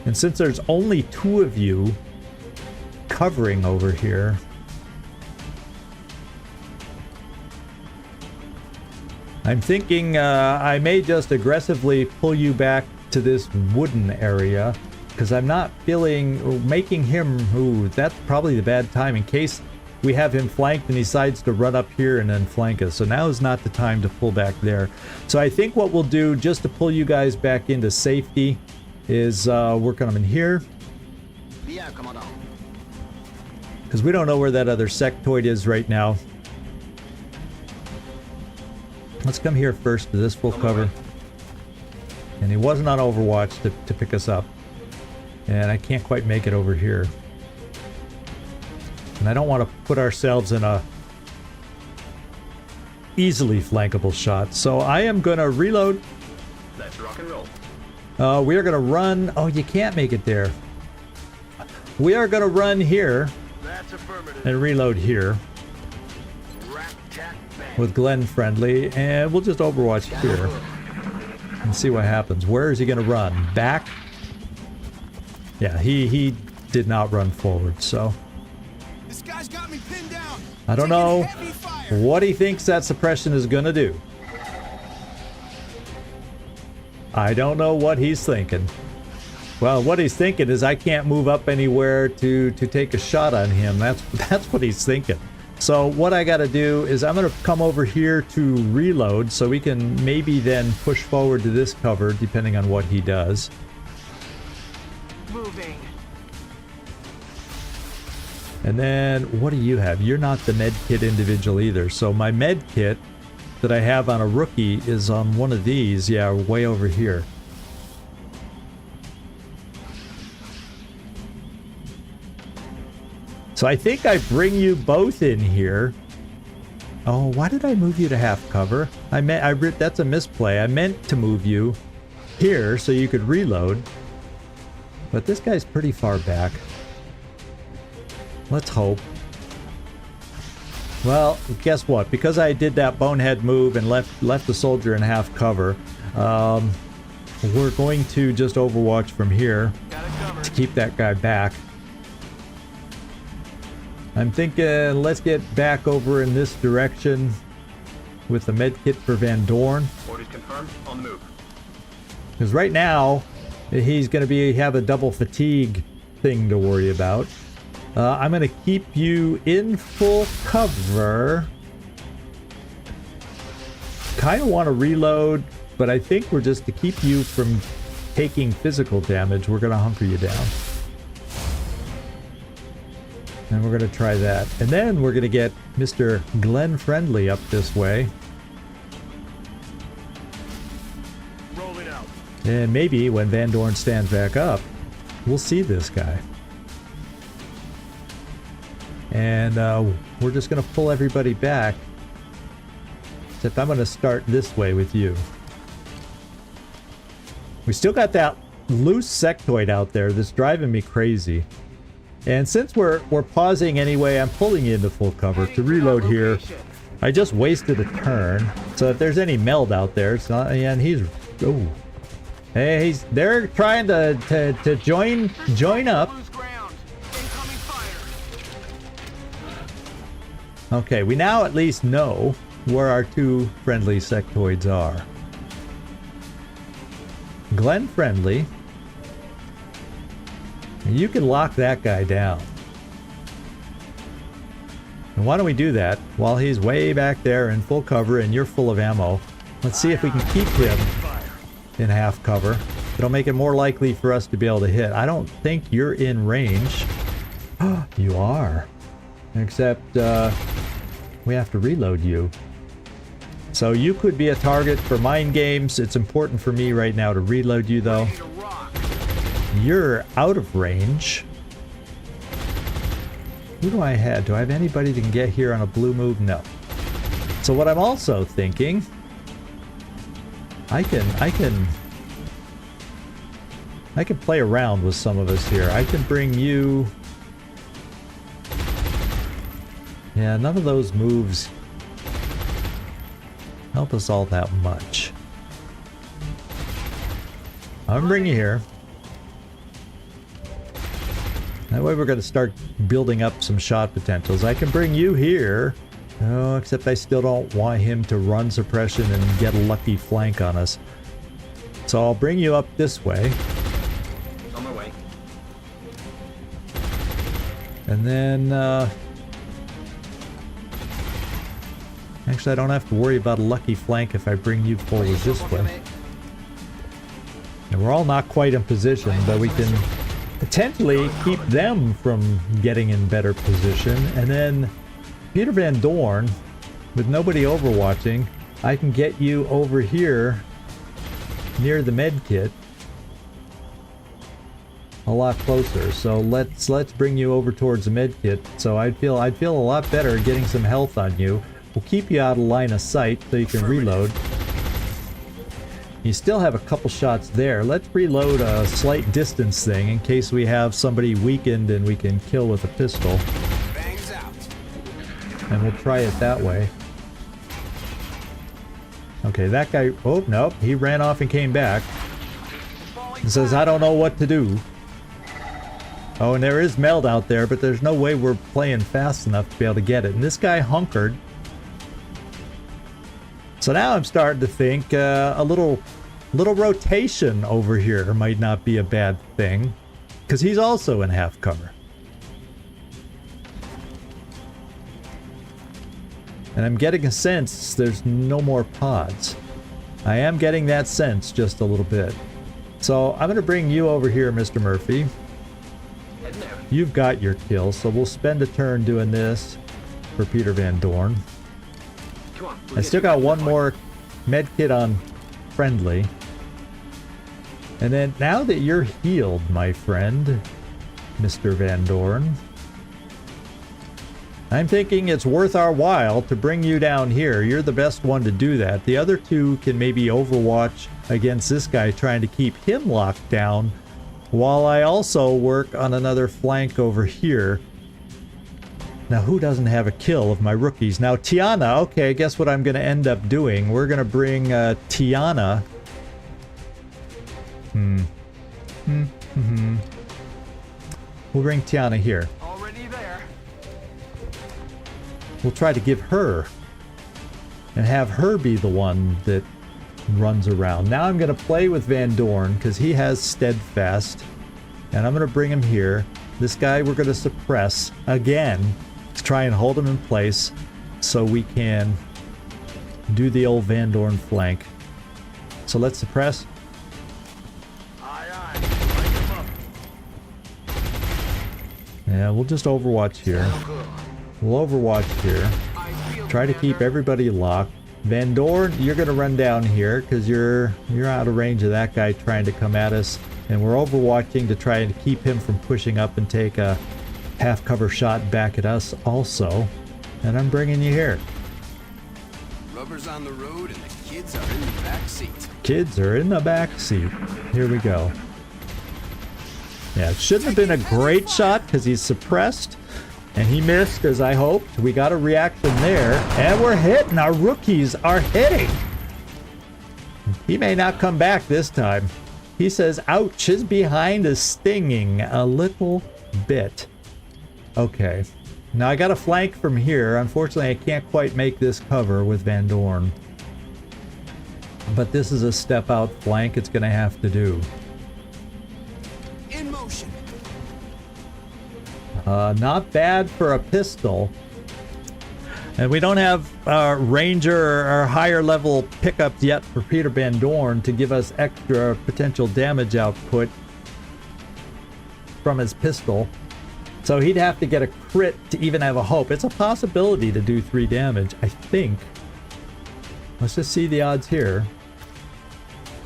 A: And since there's only 2 of you covering over here, I'm thinking I may just aggressively pull you back to this wooden area because I'm not feeling making him. Ooh, that's probably the bad time in case we have him flanked and he decides to run up here and then flank us. So now is not the time to pull back there. So I think what we'll do just to pull you guys back into safety is work on them in here. Because we don't know where that other sectoid is right now. Let's come here first to this full cover. And he wasn't on Overwatch to pick us up. And I can't quite make it over here. And I don't want to put ourselves in a easily flankable shot. So I am going to reload.
C: Let's rock and roll.
A: We are going to run. Oh, you can't make it there. We are going to run here.
C: That's affirmative.
A: And reload here. With Glenn friendly. And we'll just Overwatch here. And see what happens. Where is he going to run? Back? Yeah, he did not run forward, so
E: This guy's got me pinned down.
A: I don't know what he thinks that suppression is gonna do. I don't know what he's thinking. Well, what he's thinking is I can't move up anywhere to take a shot on him. That's what he's thinking. So what I gotta do is I'm gonna come over here to reload so we can maybe then push forward to this cover depending on what he does.
D: Moving.
A: And then, what do you have? You're not the med kit individual either. So my med kit that I have on a rookie is on one of these. Yeah, way over here. So I think I bring you both in here. Oh, why did I move you to half cover? That's a misplay. I meant to move you here so you could reload. But this guy's pretty far back. Let's hope. Well, guess what? Because I did that bonehead move and left the soldier in half cover, we're going to just Overwatch from here to keep that guy back. I'm thinking let's get back over in this direction with the med kit for Van Dorn.
C: Orders confirmed. On the move.
A: Because right now, he's going to have a double fatigue thing to worry about. I'm going to keep you in full cover. Kind of want to reload, but I think we're just to keep you from taking physical damage, we're going to hunker you down. And we're going to try that. And then we're going to get Mr. Glenn Friendly up this way.
C: Rolling out.
A: And maybe when Van Dorn stands back up, we'll see this guy. And we're just going to pull everybody back. Except I'm going to start this way with you. We still got that loose sectoid out there that's driving me crazy. And since we're pausing anyway, I'm pulling you into full cover to reload here. I just wasted a turn. So if there's any meld out there, it's not. And he's. Oh. Hey, they're trying to join up. Okay, we now at least know where our two friendly sectoids are. Glenn Friendly. And you can lock that guy down. And why don't we do that while he's way back there in full cover and you're full of ammo. Let's see if we can keep him in half cover. It'll make it more likely for us to be able to hit. I don't think you're in range. You are. Except, we have to reload you. So you could be a target for mind games. It's important for me right now to reload you, though. You're out of range. Who do I have? Do I have anybody that can get here on a blue move? No. So what I'm also thinking, I can play around with some of us here. I can bring you. Yeah, none of those moves help us all that much. I'm bringing you here. That way we're going to start building up some shot potentials. I can bring you here. Oh, except I still don't want him to run suppression and get a lucky flank on us. So I'll bring you up this way.
D: On my way.
A: And then, actually I don't have to worry about a lucky flank if I bring you forward this way. And we're all not quite in position, but we can potentially keep them from getting in better position. And then Peter Van Dorn, with nobody overwatching, I can get you over here near the med kit a lot closer. So let's bring you over towards the med kit. So I'd feel a lot better getting some health on you. We'll keep you out of line of sight so you can reload. You still have a couple shots there. Let's reload a slight distance thing in case we have somebody weakened and we can kill with a pistol.
E: Bangs out.
A: And we'll try it that way. Okay, that guy... Oh, nope. He ran off and came back. And says, I don't know what to do. Oh, and there is meld out there, but there's no way we're playing fast enough to be able to get it. And this guy hunkered. So now I'm starting to think a little rotation over here might not be a bad thing, because he's also in half cover. And I'm getting a sense there's no more pods. I am getting that sense just a little bit. So I'm going to bring you over here, Mr. Murphy. You've got your kill, so we'll spend a turn doing this for Peter Van Dorn. I still got one more med kit on friendly. And then now that you're healed, my friend, Mr. Van Dorn, I'm thinking it's worth our while to bring you down here. You're the best one to do that. The other two can maybe overwatch against this guy, trying to keep him locked down, while I also work on another flank over here. Now, who doesn't have a kill of my rookies? Now, Tiana, okay, guess what I'm going to end up doing? We're going to bring Tiana. We'll bring Tiana here.
D: Already there.
A: We'll try to give her and have her be the one that runs around. Now I'm going to play with Van Dorn because he has steadfast, and I'm going to bring him here. This guy we're going to suppress again to try and hold him in place so we can do the old Van Dorn flank. So let's suppress.
D: Aye, aye. Light him up.
A: Yeah, we'll just overwatch here. We'll overwatch here. Try to keep everybody locked. Van Dorn, you're going to run down here because you're out of range of that guy trying to come at us. And we're overwatching to try and keep him from pushing up and take a half cover shot back at us also. And I'm bringing you here.
E: Rubber's on the road and the kids are in the back seat.
A: Kids are in the back seat. Here we go. Yeah, it shouldn't have been a great shot because he's suppressed. And he missed, as I hoped. We got a reaction there. And we're hitting. Our rookies are hitting. He may not come back this time. He says, ouch, his behind is stinging a little bit. Okay. Now I got a flank from here. Unfortunately, I can't quite make this cover with Van Dorn. But this is a step out flank it's going to have to do.
E: In motion.
A: Not bad for a pistol. And we don't have Ranger or higher level pickups yet for Peter Van Dorn to give us extra potential damage output from his pistol. So he'd have to get a crit to even have a hope. It's a possibility to do 3 damage, I think. Let's just see the odds here.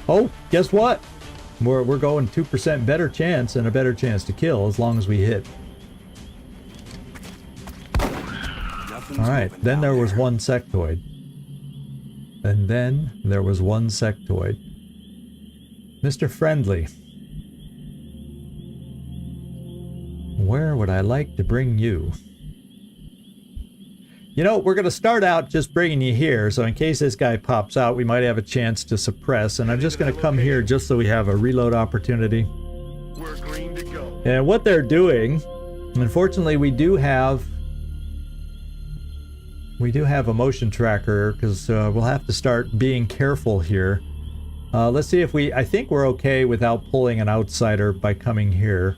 A: Oh, guess what? We're going 2% better chance and a better chance to kill as long as we hit. Alright, then there was one sectoid. And then there was one sectoid. Mr. Friendly. Where would I like to bring you? You know, we're going to start out just bringing you here, so in case this guy pops out, we might have a chance to suppress, and I'm just going to come here just so we have a reload opportunity.
C: We're green to go.
A: And what they're doing, unfortunately, we do have a motion tracker, because we'll have to start being careful here. Let's see if I think we're okay without pulling an outsider by coming here.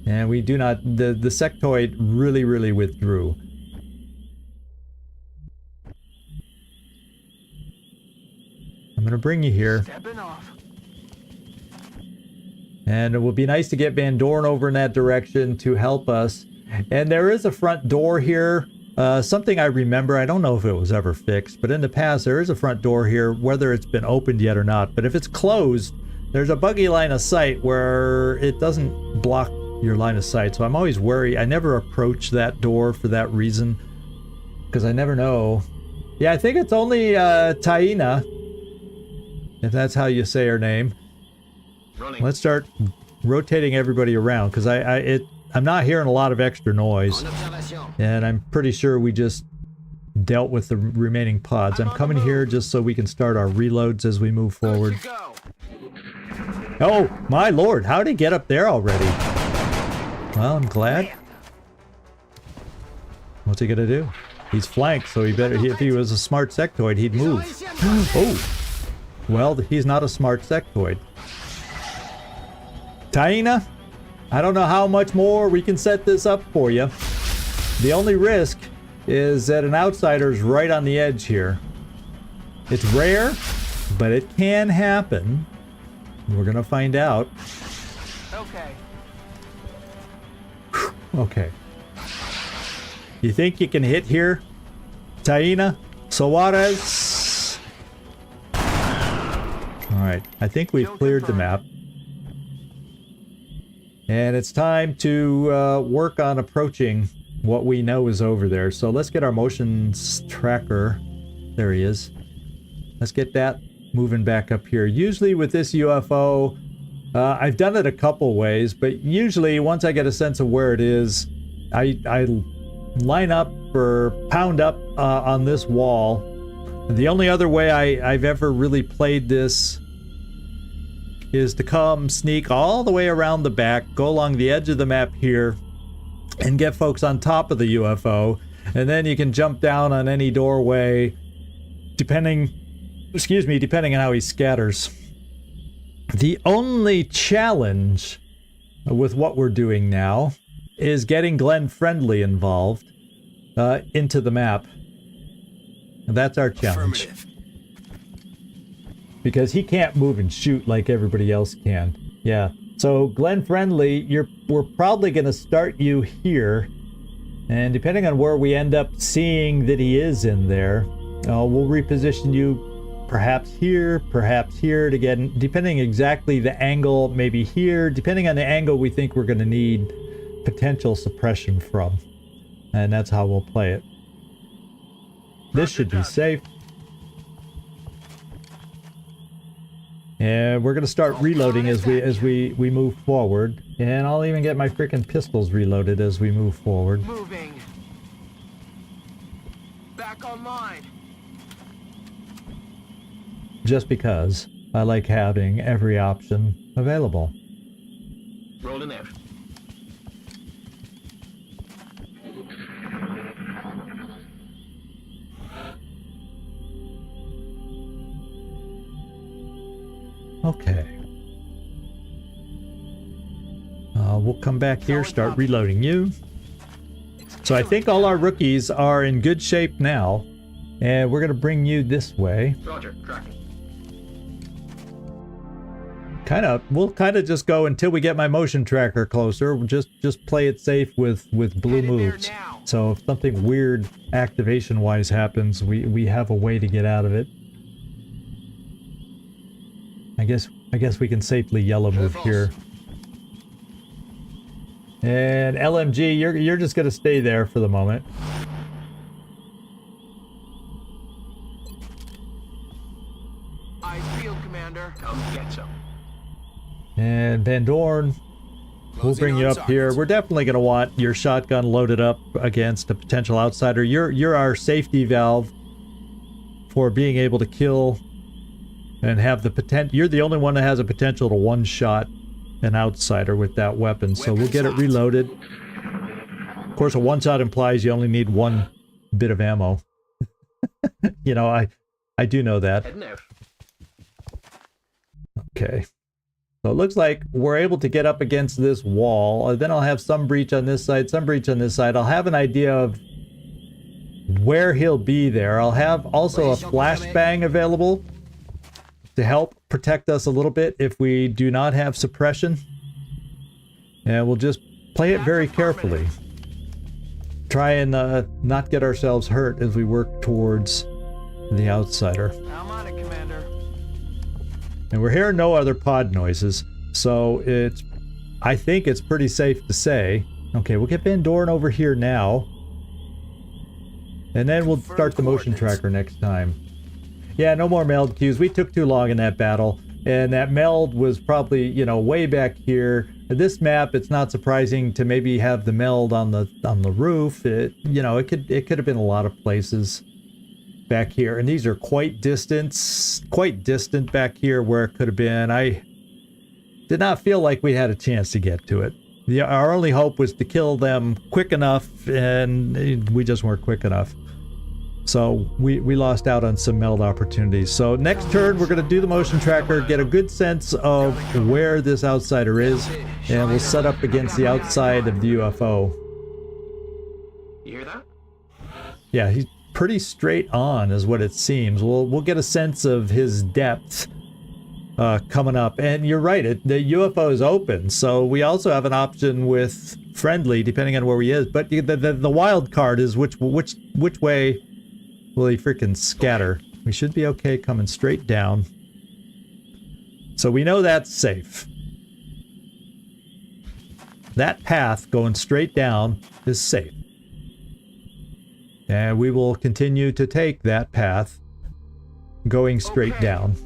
A: And we do not, the sectoid really withdrew. I'm gonna bring you here.
D: Stepping off.
A: And it will be nice to get Van Dorn over in that direction to help us. And there is a front door here. Something I remember, I don't know if it was ever fixed, but in the past there is a front door here, whether it's been opened yet or not. But if it's closed, there's a buggy line of sight where it doesn't block your line of sight. So I'm always wary. I never approach that door for that reason, because I never know. Yeah, I think it's only Taina, if that's how you say her name.
C: Running.
A: Let's start rotating everybody around, because I'm not hearing a lot of extra noise, and I'm pretty sure we just dealt with the remaining pods. I'm coming here just so we can start our reloads as we move forward. Oh my lord, how did he get up there already? Well, I'm glad. What's he gonna do? He's flanked, so he better, if he was a smart sectoid, he'd move. Oh, well, he's not a smart sectoid. Taina, I don't know how much more we can set this up for you. The only risk is that an outsider's right on the edge here. It's rare, but it can happen. We're gonna find out.
D: Okay.
A: Okay. You think you can hit here, Taina? Suarez? Alright, I think we've cleared the map. And it's time to work on approaching what we know is over there. So let's get our motions tracker. There he is. Let's get that moving back up here. Usually with this UFO, I've done it a couple ways, but usually once I get a sense of where it is, I line up or pound up on this wall. The only other way I've ever really played this is to come sneak all the way around the back, go along the edge of the map here, and get folks on top of the UFO, and then you can jump down on any doorway, depending on how he scatters. The only challenge with what we're doing now is getting Glenn Friendly involved into the map. And that's our challenge. Because he can't move and shoot like everybody else can. Yeah. So Glenn Friendly, we're probably going to start you here, and depending on where we end up seeing that he is in there, we'll reposition you perhaps here to get, depending exactly the angle, maybe here, depending on the angle we think we're going to need potential suppression from. And that's how we'll play it. This should be safe. And we're going to start reloading as we move forward. And I'll even get my freaking pistols reloaded as we move forward.
D: Moving. Back online.
A: Just because I like having every option available.
C: Rolling out.
A: Okay. We'll come back here, start reloading you.
D: It's
A: So I think all our rookies are in good shape now. And we're going to bring you this way.
D: Roger, tracking.
A: We'll kind of just go until we get my motion tracker closer. We'll just play it safe with blue moves. So if something weird activation wise happens, we have a way to get out of it. I guess we can safely yellow move here. And LMG, you're just gonna stay there for the moment.
D: Eyes peeled, Commander. Come get some.
A: And Van Dorn, we'll bring you up here. We're definitely going to want your shotgun loaded up against a potential outsider. You're our safety valve for being able to kill and have the potential. You're the only one that has a potential to one-shot an outsider with that weapon. So we'll get it reloaded. Of course, a one-shot implies you only need one bit of ammo. You know, I do know that. Okay. So it looks like we're able to get up against this wall. Then I'll have some breach on this side, some breach on this side. I'll have an idea of where he'll be there. I'll have also a flashbang available to help protect us a little bit if we do not have suppression. And we'll just play it very carefully. Try and not get ourselves hurt as we work towards the outsider.
D: I'm on it, Commander.
A: And we're hearing no other pod noises, so I think it's pretty safe to say. Okay, we'll get Van Dorn over here now. And then we'll start the motion tracker next time. Yeah, no more meld queues. We took too long in that battle. And that meld was probably, you know, way back here. This map, it's not surprising to maybe have the meld on the roof. It could have been a lot of places back here, and these are quite distant back here where it could have been. I did not feel like we had a chance to get to it. Our only hope was to kill them quick enough, and we just weren't quick enough. So we lost out on some meld opportunities. So next turn, we're going to do the motion tracker, get a good sense of where this outsider is, and we'll set up against the outside of the UFO.
D: You hear that?
A: Yeah, he's pretty straight on is what it seems. We'll get a sense of his depth coming up. And you're right, the UFO is open, so we also have an option with friendly depending on where he is. But the wild card is which way will he freaking scatter. We should be okay coming straight down. So we know that's safe. That path going straight down is safe. And we will continue to take that path going straight down.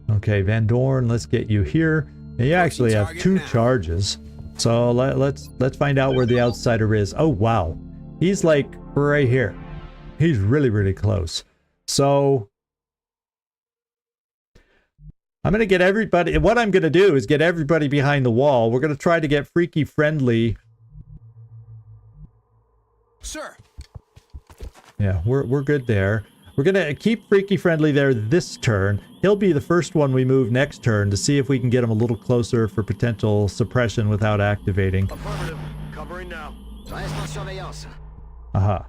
A: Okay, Van Dorn, let's get you here. And you actually have two charges. So let's find out where the outsider is. Oh, wow. He's like right here. He's really, really close. So I'm going to get everybody, what I'm going to do is get everybody behind the wall. We're going to try to get freaky friendly.
E: Sir.
A: Yeah, we're good there. We're going to keep freaky friendly there this turn. He'll be the first one we move next turn to see if we can get him a little closer for potential suppression without activating.
D: Affirmative. Covering now.
A: Aha.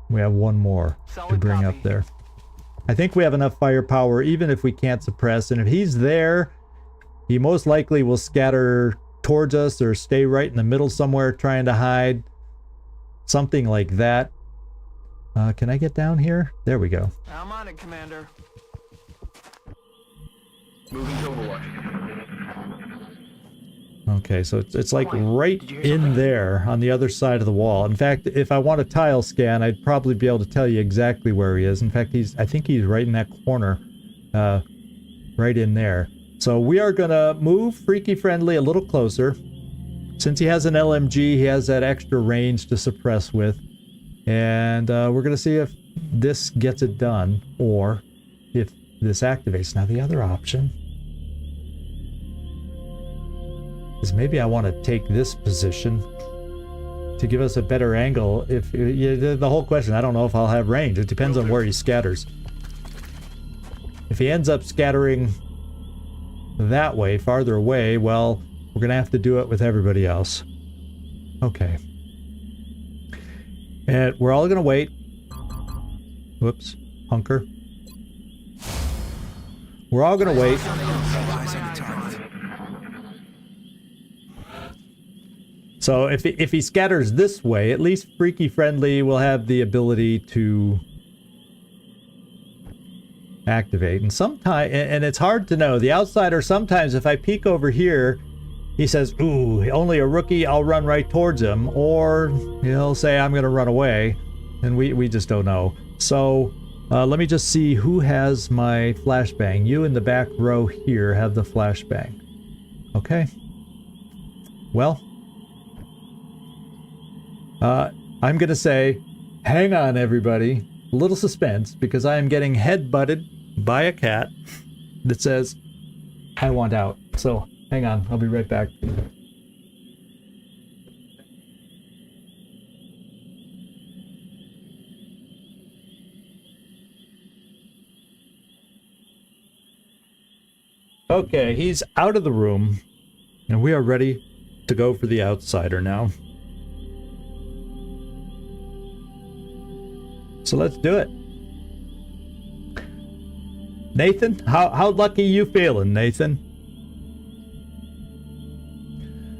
A: We have one more to bring up there. I think we have enough firepower even if we can't suppress, and if he's there, he most likely will scatter towards us or stay right in the middle somewhere trying to hide. Something like that. Can I get down here? There we go.
D: I'm on it, Commander.
C: Moving to Overwatch.
A: Okay, so it's like right in there on the other side of the wall. In fact, if I want a tile scan, I'd probably be able to tell you exactly where he is. In fact, I think he's right in that corner, right in there. So we are gonna move Freaky Friendly a little closer. Since he has an LMG, he has that extra range to suppress with. And we're gonna see if this gets it done, or if this activates. Now the other option is maybe I want to take this position to give us a better angle. If the whole question, I don't know if I'll have range. It depends on where he scatters. If he ends up scattering that way, farther away, well, we're gonna have to do it with everybody else. Okay. And we're all gonna wait. Whoops. Hunker. We're all gonna wait. So if he scatters this way, at least Freaky Friendly will have the ability to activate. And sometimes, and it's hard to know. The outsider, sometimes if I peek over here, he says, ooh, only a rookie, I'll run right towards him. Or he'll say, I'm gonna run away. And we just don't know. So let me just see who has my flashbang. You in the back row here have the flashbang. Okay. Well, I'm gonna say, hang on everybody, a little suspense, because I am getting head-butted by a cat that says, I want out. So, hang on, I'll be right back. Okay, he's out of the room, and we are ready to go for the outsider now. So let's do it. Nathan, how lucky you feeling, Nathan?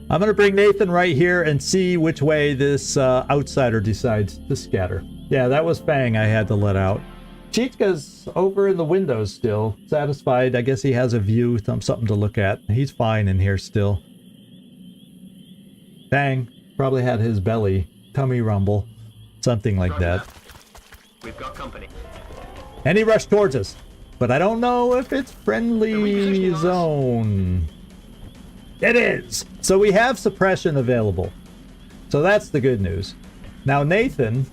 A: I'm gonna bring Nathan right here and see which way this outsider decides to scatter. Yeah, that was Fang I had to let out. Chichka's over in the windows still, satisfied. I guess he has a view, something to look at. He's fine in here still. Fang probably had his tummy rumble, something like that.
D: We've got company.
A: And he rushed towards us, but I don't know if it's friendly zone. It is! So we have suppression available. So that's the good news. Now Nathan,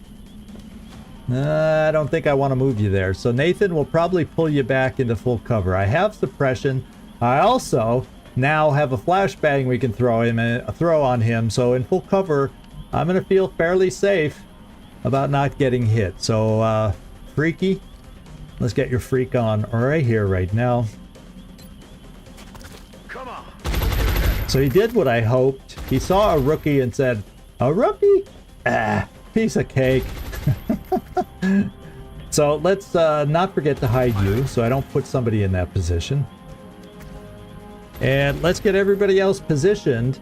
A: I don't think I want to move you there. So Nathan will probably pull you back into full cover. I have suppression. I also now have a flashbang we can throw on him. So in full cover, I'm going to feel fairly safe about not getting hit. So, Freaky, let's get your freak on right here, right now.
D: Come on.
A: So he did what I hoped. He saw a rookie and said, a rookie? Ah, piece of cake. So let's not forget to hide you so I don't put somebody in that position. And let's get everybody else positioned,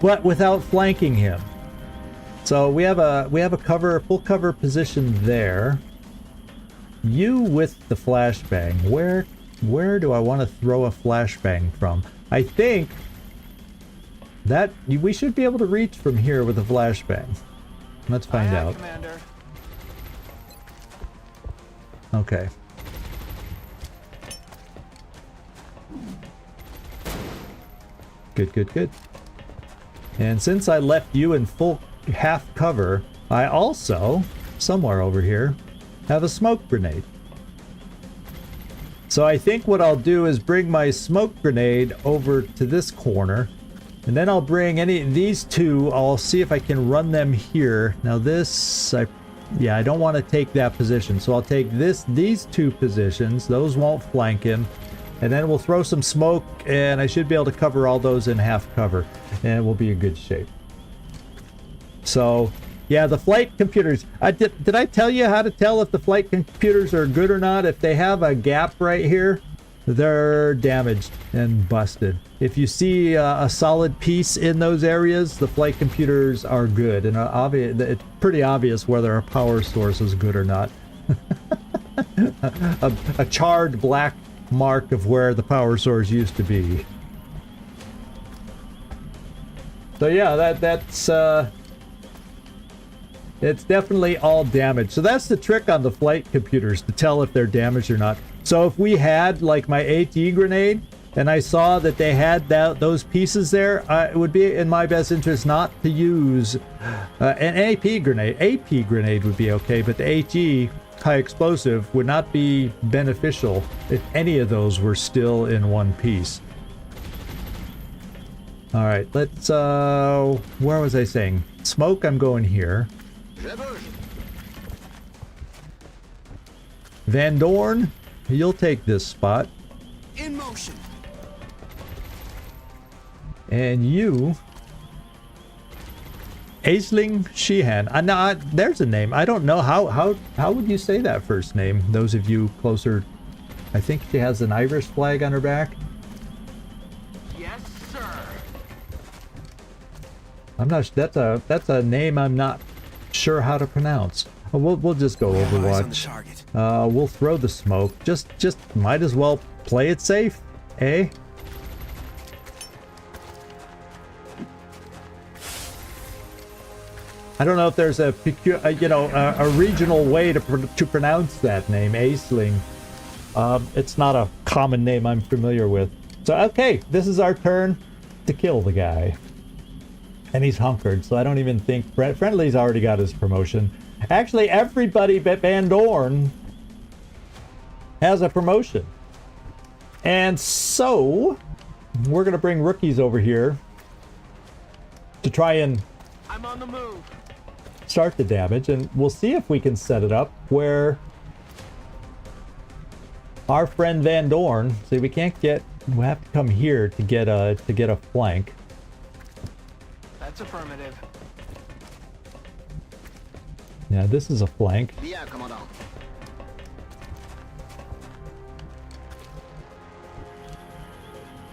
A: but without flanking him. So we have a full cover position there. You with the flashbang. Where do I want to throw a flashbang from? I think that we should be able to reach from here with a flashbang. Let's find out.
D: Commander.
A: Okay. Good. And since I left you in full half cover, I also, somewhere over here, have a smoke grenade. So I think what I'll do is bring my smoke grenade over to this corner, and then I'll bring these two, I'll see if I can run them here. Now this, I don't want to take that position, so I'll take these two positions, those won't flank him, and then we'll throw some smoke, and I should be able to cover all those in half cover, and we'll be in good shape. So, yeah, the flight computers, did I tell you how to tell if the flight computers are good or not? If they have a gap right here, they're damaged and busted. If you see a solid piece in those areas, the flight computers are good. And it's pretty obvious whether a power source is good or not. a charred black mark of where the power source used to be. So yeah, that's it's definitely all damaged. So that's the trick on the flight computers, to tell if they're damaged or not. So if we had like my AT grenade and I saw that they had those pieces there, it would be in my best interest not to use an AP grenade. AP grenade would be okay, but the HE, high explosive, would not be beneficial if any of those were still in one piece. All right, let's, where was I saying? Smoke, I'm going here. Van Dorn, you'll take this spot.
E: In motion.
A: And you, Aisling Sheehan. No, there's a name. I don't know how would you say that first name? Those of you closer, I think she has an Irish flag on her back.
D: Yes, sir.
A: I'm not. That's a name I'm not sure how to pronounce. We'll just go
E: Eyes on the
A: Overwatch.
E: target.
A: We'll throw the smoke. Just might as well play it safe, eh? I don't know if there's a a regional way to pronounce that name, Aisling. It's not a common name I'm familiar with. So okay, this is our turn to kill the guy, and he's hunkered. So I don't even think Friendly's already got his promotion. Actually, everybody but Van Dorn has a promotion, and so we're gonna bring rookies over here to try and
D: I'm on the move.
A: start the damage, and we'll see if we can set it up where our friend Van Dorn, see, we can't get, we have to come here to get a flank.
D: That's affirmative.
A: Yeah, this is a flank.
E: Yeah, Commandant.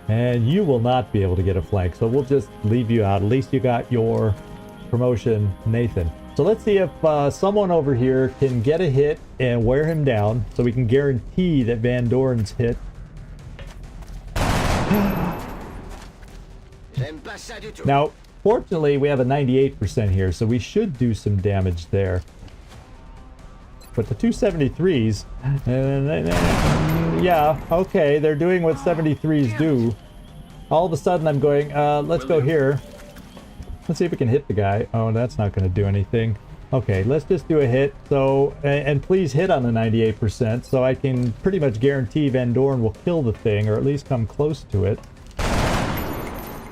A: And you will not be able to get a flank, so we'll just leave you out. At least you got your promotion, Nathan. So let's see if someone over here can get a hit and wear him down, so we can guarantee that Van Dorn's hit. Now, fortunately, we have a 98% here, so we should do some damage there. But the 273s, yeah, okay, they're doing what 73s do. All of a sudden, I'm going, let's go here. Let's see if we can hit the guy. Oh, that's not going to do anything. Okay, let's just do a hit. So, and please hit on the 98%, so I can pretty much guarantee Van Dorn will kill the thing, or at least come close to it.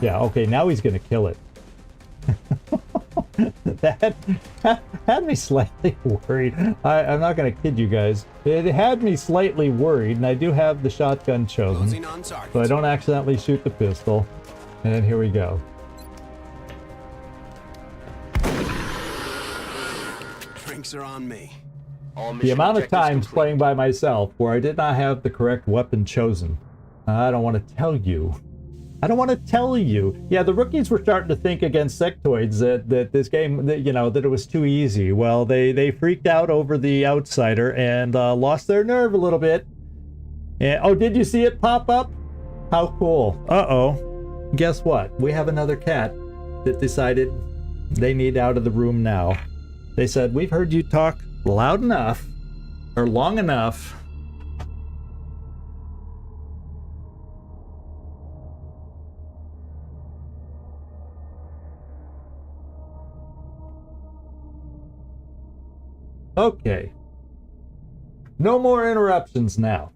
A: Yeah, okay, now he's going to kill it. That had me slightly worried. I'm not going to kid you guys. It had me slightly worried, and I do have the shotgun chosen,
E: Closing on target.
A: so I don't accidentally shoot the pistol. And here we go.
E: Drinks are on me.
B: All
A: The
B: mission
A: amount of
B: objectives
A: times
B: complete.
A: playing by myself where I did not have the correct weapon chosen. I don't want to tell you. I don't want to tell you. Yeah, the rookies were starting to think against sectoids that this game, that, that it was too easy. Well, they freaked out over the outsider and lost their nerve a little bit. And, oh, did you see it pop up? How cool. Uh-oh. Guess what? We have another cat that decided they need out of the room now. They said, we've heard you talk loud enough, or long enough. Okay. No more interruptions now.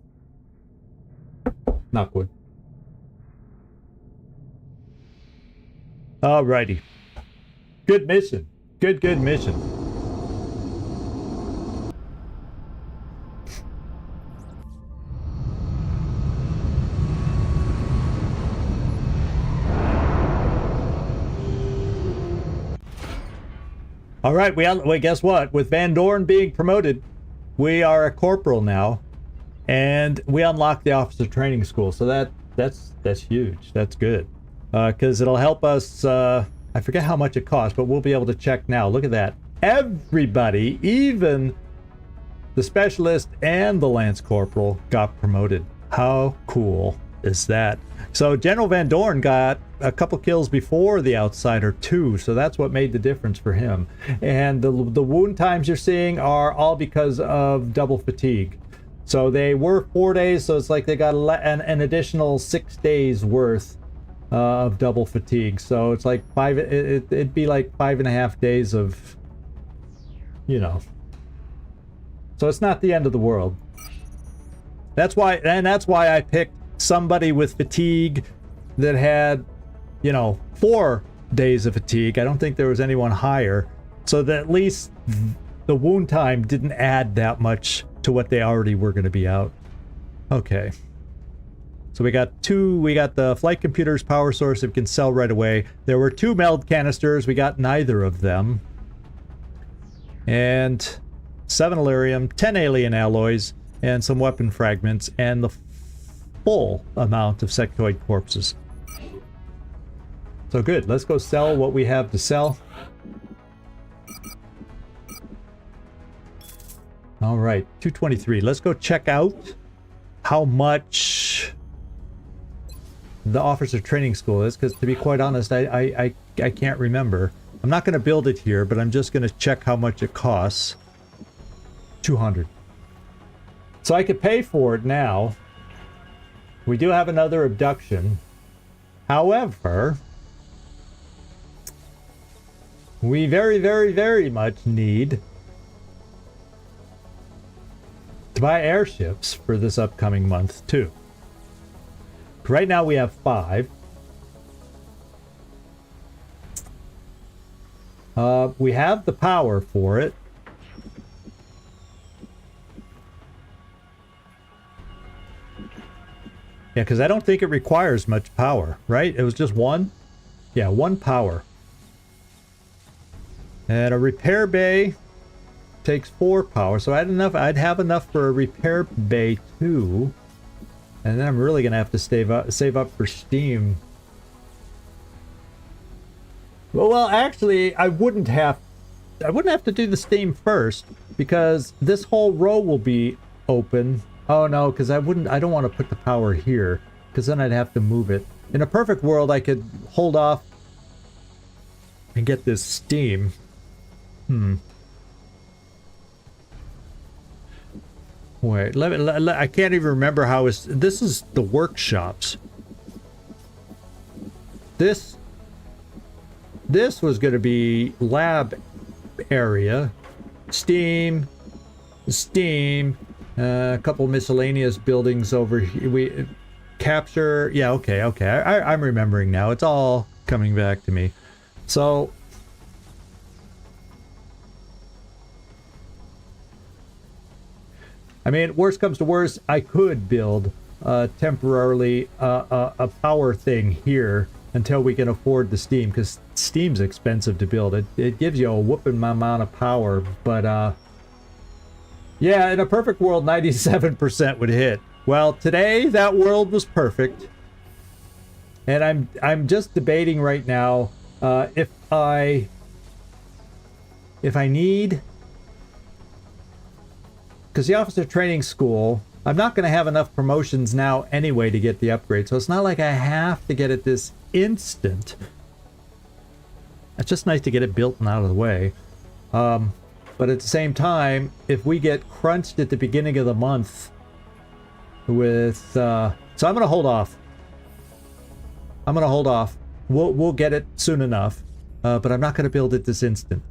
A: Knockwood. Alrighty. Good mission. Good mission. All right, wait, guess what? With Van Dorn being promoted, we are a corporal now, and we unlock the officer training school. So that's huge. That's good, because it'll help us. I forget how much it costs, but we'll be able to check now. Look at that. Everybody, even the specialist and the lance corporal, got promoted. How cool is that? So General Van Dorn got a couple kills before the outsider too, so that's what made the difference for him. And the wound times you're seeing are all because of double fatigue. So they were 4 days, so it's like they got an additional 6 days worth of double fatigue. So it's like it'd be like 5.5 days of, so it's not the end of the world. That's why I picked somebody with fatigue that had 4 days of fatigue. I don't think there was anyone higher, so that at least the wound time didn't add that much to what they already were going to be out. Okay. So we got the flight computer's power source that we can sell right away. There were 2 meld canisters. We got neither of them. And 7 Illyrium, 10 alien alloys, and some weapon fragments, and the full amount of sectoid corpses. So good. Let's go sell what we have to sell. All right, 223. Let's go check out how much the officer training school is, because to be quite honest, I can't remember. I'm not going to build it here, but I'm just going to check how much it costs. 200. So I could pay for it now. We do have another abduction. However, we very, very, very much need to buy airships for this upcoming month too. Right now we have 5. We have the power for it. Yeah, because I don't think it requires much power, right? It was just 1? Yeah, 1 power. And a repair bay takes 4 power, so I'd have enough for a repair bay too. And then I'm really gonna have to save up for steam. Well, actually, I wouldn't have to do the steam first, because this whole row will be open. Oh no, because I don't want to put the power here, because then I'd have to move it. In a perfect world, I could hold off and get this steam. Wait, I can't even remember how this is the workshops. This was going to be lab area, steam, a couple miscellaneous buildings over here. We capture, yeah, okay. I'm remembering now. It's all coming back to me. So I mean, worst comes to worst, I could build temporarily a power thing here until we can afford the steam, because steam's expensive to build. It gives you a whooping amount of power, but yeah, in a perfect world, 97% would hit. Well, today that world was perfect, and I'm just debating right now if I need. Because the officer training school, I'm not going to have enough promotions now anyway to get the upgrade. So it's not like I have to get it this instant. It's just nice to get it built and out of the way. But at the same time, if we get crunched at the beginning of the month with... so I'm going to hold off. We'll get it soon enough. But I'm not going to build it this instant.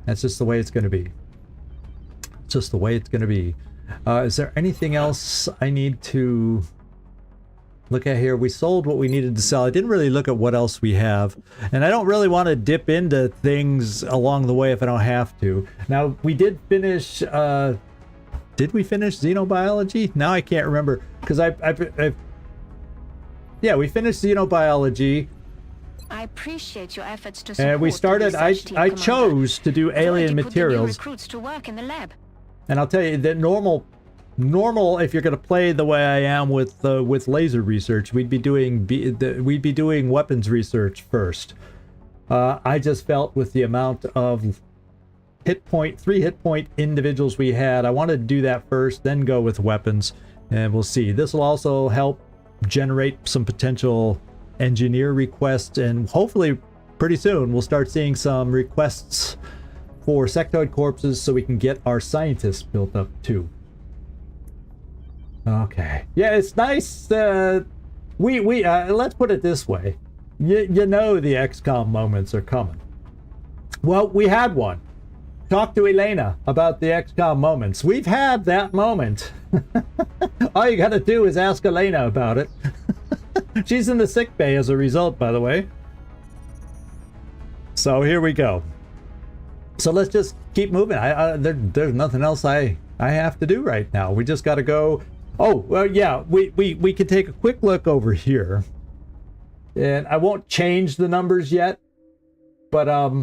A: That's just the way it's going to be. Just the way it's going to be. Is there anything else I need to look at here? We sold what we needed to sell. I didn't really look at what else we have, and I don't really want to dip into things along the way if I don't have to. Now, we did finish did we finish xenobiology? Now I can't remember, because yeah, we finished xenobiology.
F: I appreciate your efforts to support.
A: And we started. I chose to do alien materials.
F: Recruits to work in the lab.
A: And I'll tell you that normal, if you're going to play the way I am with laser research, we'd be doing weapons research first. I just felt with the amount of 3 hit point individuals we had, I wanted to do that first, then go with weapons, and we'll see. This will also help generate some potential engineer requests, and hopefully pretty soon we'll start seeing some requests for sectoid corpses so we can get our scientists built up too. Okay, yeah, it's nice. Let's put it this way, you know the XCom moments are coming. Well, we had one. Talk to Elena about the XCom moments. We've had that moment. All you gotta do is ask Elena about it. She's in the sick bay as a result, by the way. So here we go. So let's just keep moving. There's nothing else I have to do right now. We just got to go Oh, well, yeah, we could take a quick look over here. And I won't change the numbers yet, but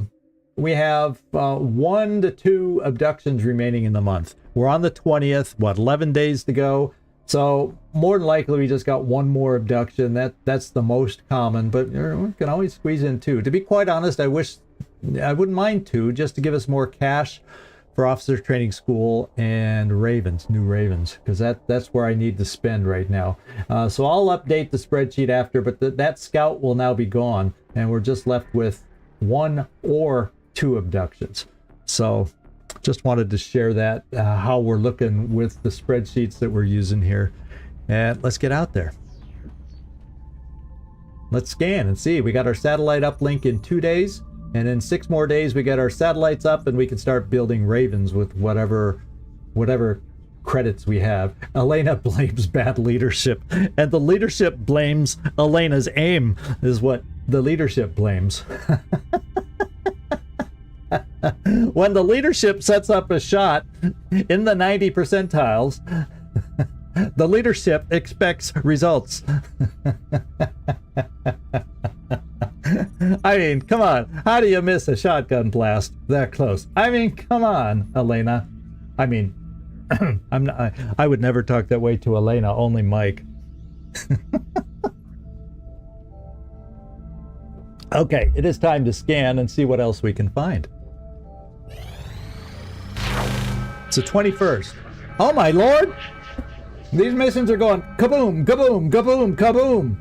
A: we have 1 to 2 abductions remaining in the month. We're on the 20th, what, 11 days to go? So more than likely we just got 1 more abduction. That's the most common, but we can always squeeze in 2. To be quite honest, I wouldn't mind 2 just to give us more cash for officer training school and Ravens, new Ravens, because that's where I need to spend right now. So I'll update the spreadsheet after, but that scout will now be gone, and we're just left with 1 or 2 abductions. So just wanted to share that, how we're looking with the spreadsheets that we're using here. And let's get out there. Let's scan and see. We got our satellite uplink in 2 days. And in 6 more days, we get our satellites up and we can start building Ravens with whatever credits we have. Elena blames bad leadership. And the leadership blames Elena's aim, is what the leadership blames. When the leadership sets up a shot in the 90 percentiles, the leadership expects results. I mean, come on. How do you miss a shotgun blast that close? I mean, come on, Elena. I mean, I would never talk that way to Elena, only Mike. Okay, it is time to scan and see what else we can find. It's the 21st. Oh my lord! These missions are going kaboom, kaboom, kaboom, kaboom.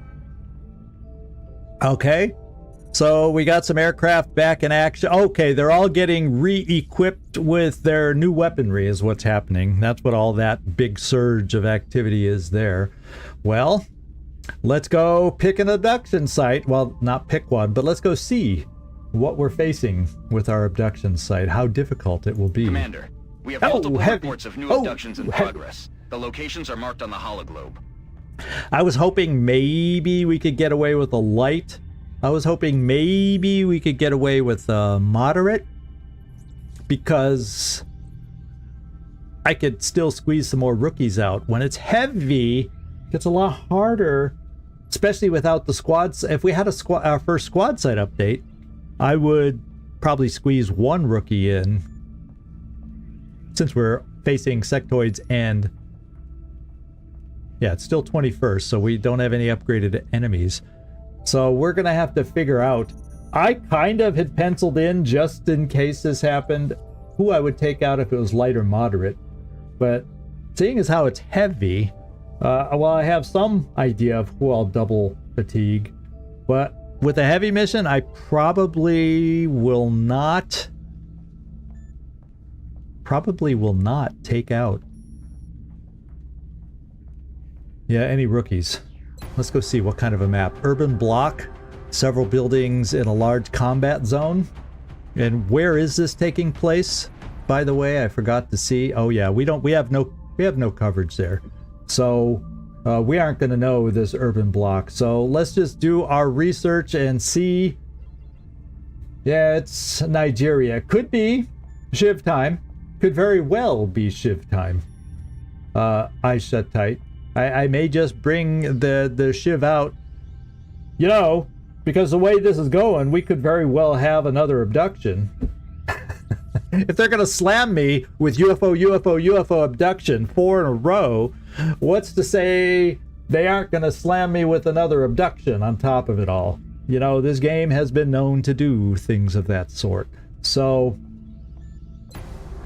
A: Okay. So we got some aircraft back in action. Okay, they're all getting re-equipped with their new weaponry is what's happening. That's what all that big surge of activity is there. Well, let's go pick an abduction site. Well, not pick one, but let's go see what we're facing with our abduction site, how difficult it will be.
B: Commander, we have multiple reports of new abductions in progress. The locations are marked on the hologlobe.
A: I was hoping maybe we could get away with a light. I was hoping maybe we could get away with a moderate, because I could still squeeze some more rookies out. When it's heavy, it gets a lot harder, especially without the squads. If we had our first squad site update, I would probably squeeze 1 rookie in, since we're facing sectoids and yeah, it's still 21st, so we don't have any upgraded enemies. So we're going to have to figure out. I kind of had penciled in, just in case this happened, who I would take out if it was light or moderate. But seeing as how it's heavy, well, I have some idea of who I'll double fatigue. But with a heavy mission, I probably will not take out. Yeah, any rookies. Let's go see what kind of a map. Urban block, several buildings in a large combat zone. And where is this taking place? By the way, I forgot to see. Oh yeah, we have no coverage there. So we aren't going to know this urban block. So let's just do our research and see. Yeah, it's Nigeria. Could be Shiv time. Could very well be Shiv time. Eyes shut tight. I may just bring the Shiv out, you know, because the way this is going, we could very well have another abduction. If they're going to slam me with UFO abduction 4 in a row, what's to say they aren't going to slam me with another abduction on top of it all? You know, this game has been known to do things of that sort. So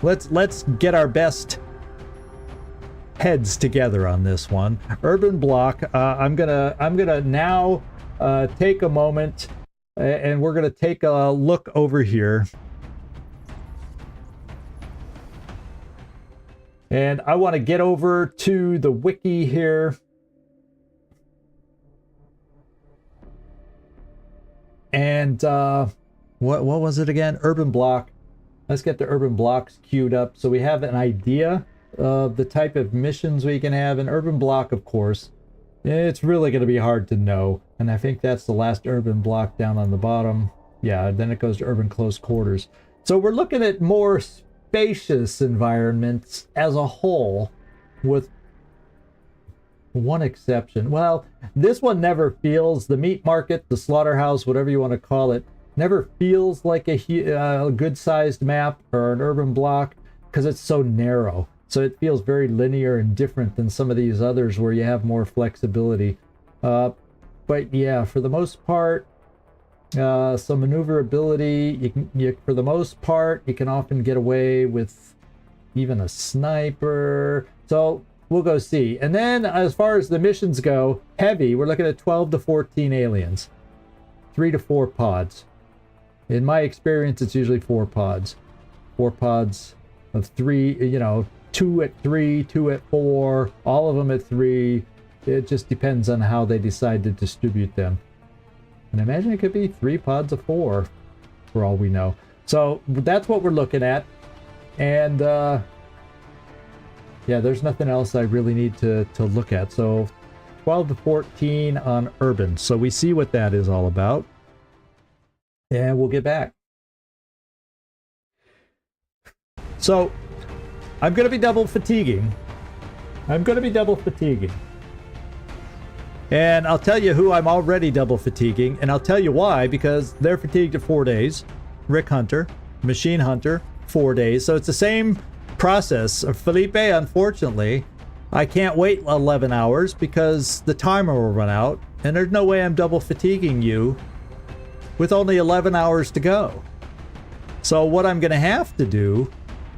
A: let's get our best heads together on this one. Urban block. I'm gonna now take a moment and we're gonna take a look over here. And I want to get over to the wiki here. And what was it again? Urban block. Let's get the urban blocks queued up so we have an idea of the type of missions we can have. An urban block, of course, it's really going to be hard to know. And I think that's the last urban block down on the bottom. Yeah, then it goes to urban close quarters. So we're looking at more spacious environments as a whole with one exception. Well, this one never feels, the meat market, the slaughterhouse, whatever you want to call it, never feels like a good-sized map or an urban block because it's so narrow. So it feels very linear and different than some of these others where you have more flexibility. But yeah, for the most part, some maneuverability. For the most part, you can often get away with even a sniper. So we'll go see. And then as far as the missions go, heavy, we're looking at 12 to 14 aliens. 3 to 4 pods. In my experience, it's usually 4 pods. 4 pods of 3, you know, 2 at 3, 2 at 4, all of them at 3. It just depends on how they decide to distribute them. And I imagine it could be 3 pods of 4, for all we know. So that's what we're looking at. And yeah, there's nothing else I really need to look at. So 12 to 14 on urban. So we see what that is all about. And we'll get back. So I'm going to be double fatiguing. And I'll tell you who I'm already double fatiguing, and I'll tell you why, because they're fatigued at 4 days. Rick Hunter, Machine Hunter, 4 days. So it's the same process. Felipe, unfortunately, I can't wait 11 hours because the timer will run out, and there's no way I'm double fatiguing you with only 11 hours to go. So what I'm going to have to do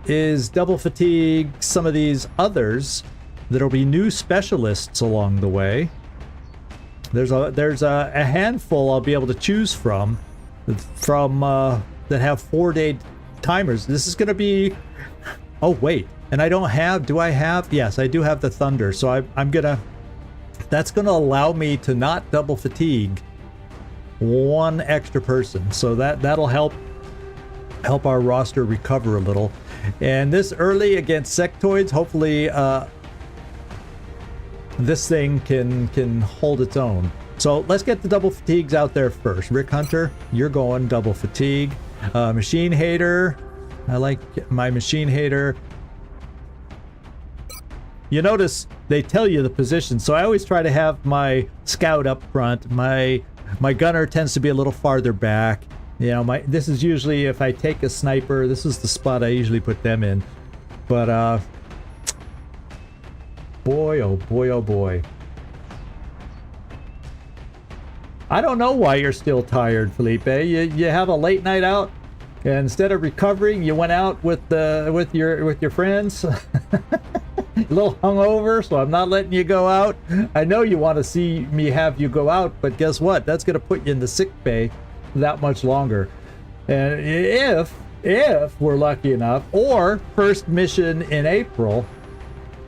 A: is double fatigue some of these others. There'll be new specialists along the way. There's a handful I'll be able to choose from that have 4-day timers. This is going to be, oh wait, and I don't have, do I have? Yes, I do have the Thunder. So that's going to allow me to not double fatigue one extra person. So that'll help our roster recover a little. And this early against sectoids, hopefully this thing can hold its own. So let's get the double fatigues out there first. Rick Hunter, you're going double fatigue. Machine Hater, I like my Machine Hater. You notice they tell you the position, so I always try to have my scout up front. My gunner tends to be a little farther back. You know, this is usually, if I take a sniper, this is the spot I usually put them in. But boy, oh boy, oh boy. I don't know why you're still tired, Felipe. You have a late night out, and instead of recovering, you went out with your friends. A little hungover, so I'm not letting you go out. I know you want to see me have you go out, but guess what? That's going to put you in the sick bay that much longer. And if we're lucky enough, or first mission in April,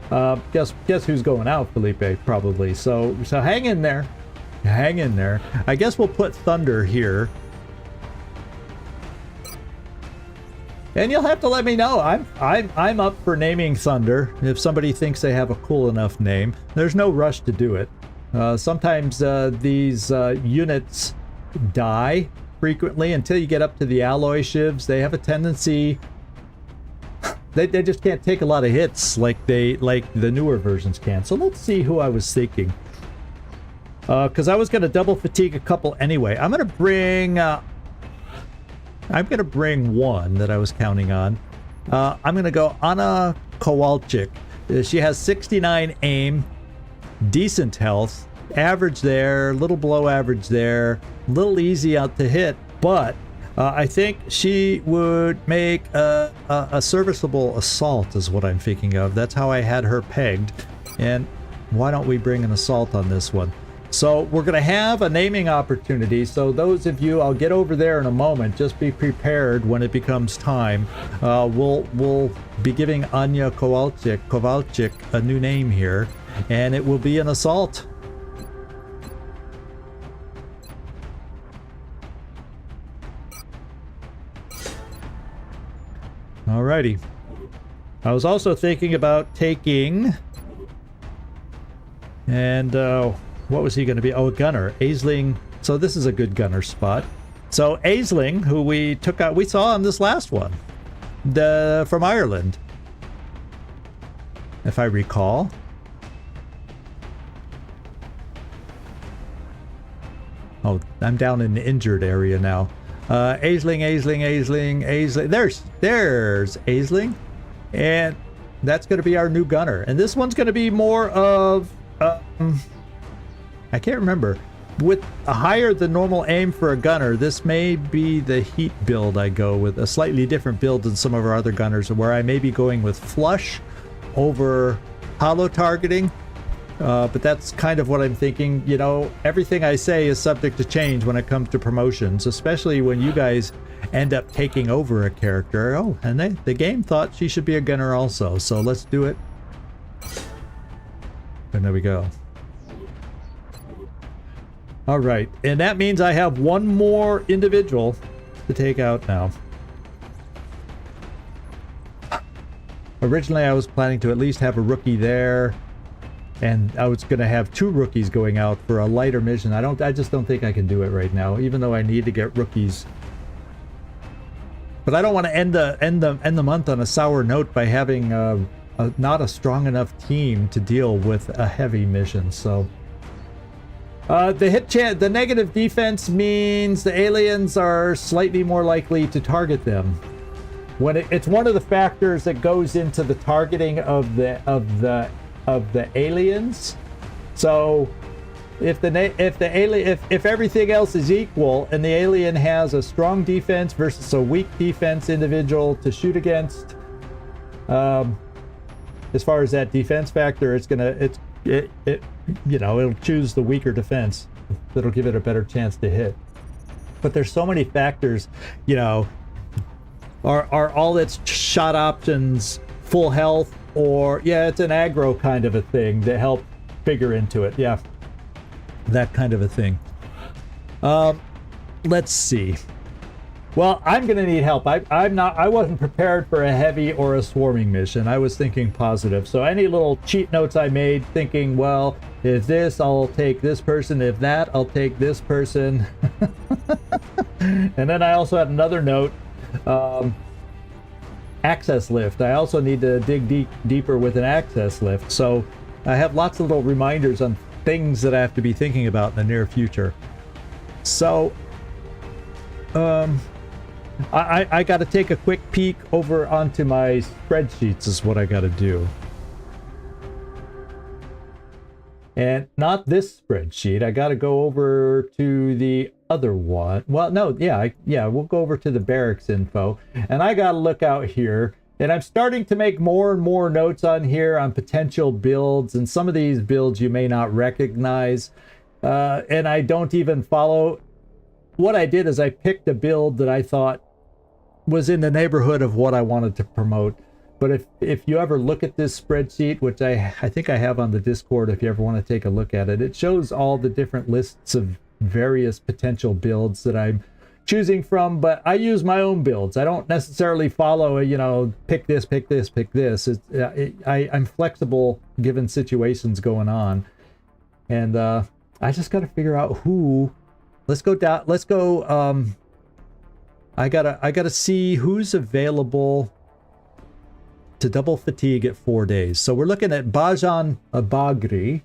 A: guess who's going out, Felipe? Probably. So hang in there. Hang in there. I guess we'll put Thunder here. And you'll have to let me know. I'm up for naming Thunder if somebody thinks they have a cool enough name. There's no rush to do it. Sometimes these units die frequently until you get up to the alloy shivs. They have a tendency. They just can't take a lot of hits like the newer versions can. So let's see who I was thinking. Because I was going to double fatigue a couple anyway. I'm going to bring one that I was counting on. I'm going to go Anna Kowalczyk. She has 69 aim, decent health, average there, little below average there, little easy out to hit, but I think she would make a serviceable assault is what I'm thinking of. That's how I had her pegged. And why don't we bring an assault on this one? So we're going to have a naming opportunity. So those of you, I'll get over there in a moment. Just be prepared when it becomes time. We'll be giving Anya Kowalczyk a new name here, and it will be an assault. Alrighty. I was also thinking about taking, and what was he going to be? Oh, a gunner. Aisling. So this is a good gunner spot. So Aisling, who we took out, we saw on this last one. From Ireland. If I recall. Oh, I'm down in the injured area now. Aisling. There's Aisling. And that's going to be our new gunner. And this one's going to be more of... I can't remember. With a higher than normal aim for a gunner, this may be the heat build I go with. A slightly different build than some of our other gunners, where I may be going with flush over hollow targeting. But that's kind of what I'm thinking. You know, everything I say is subject to change when it comes to promotions, especially when you guys end up taking over a character. Oh, and the game thought she should be a gunner also, so let's do it. And there we go. All right, and that means I have one more individual to take out now. Originally, I was planning to at least have a rookie there, and I was going to have 2 rookies going out for a lighter mission. I just don't think I can do it right now, even though I need to get rookies. But I don't want to end the month on a sour note by having not a strong enough team to deal with a heavy mission. So the negative defense means the aliens are slightly more likely to target them. When it's one of the factors that goes into the targeting of the aliens. So if everything else is equal and the alien has a strong defense versus a weak defense individual to shoot against, as far as that defense factor, it'll choose the weaker defense. That'll give it a better chance to hit. But there's so many factors, you know. Are all its shot options full health, or it's an aggro kind of a thing to help figure into it. Yeah, that kind of a thing. Let's see. Well, I'm gonna need help. I wasn't prepared for a heavy or a swarming mission. I was thinking positive. So any little cheat notes I made, thinking, well, if this, I'll take this person. If that, I'll take this person. And then I also had another note. Access lift. I also need to dig deeper with an access lift. So I have lots of little reminders on things that I have to be thinking about in the near future. So I got to take a quick peek over onto my spreadsheets is what I got to do. And not this spreadsheet. I got to go over to the other one. Well, no, we'll go over to the barracks info. And I got to look out here. And I'm starting to make more and more notes on here on potential builds. And some of these builds you may not recognize. And I don't even follow. What I did is I picked a build that I thought was in the neighborhood of what I wanted to promote. But if you ever look at this spreadsheet, which I think I have on the Discord if you ever want to take a look at it, it shows all the different lists of various potential builds that I'm choosing from, but I use my own builds. I don't necessarily follow, pick this, pick this, pick this. I'm flexible given situations going on. And I just got to figure out who. Let's go down. Let's go. I gotta see who's available to double fatigue at 4 days. So we're looking at Bajan Abagri.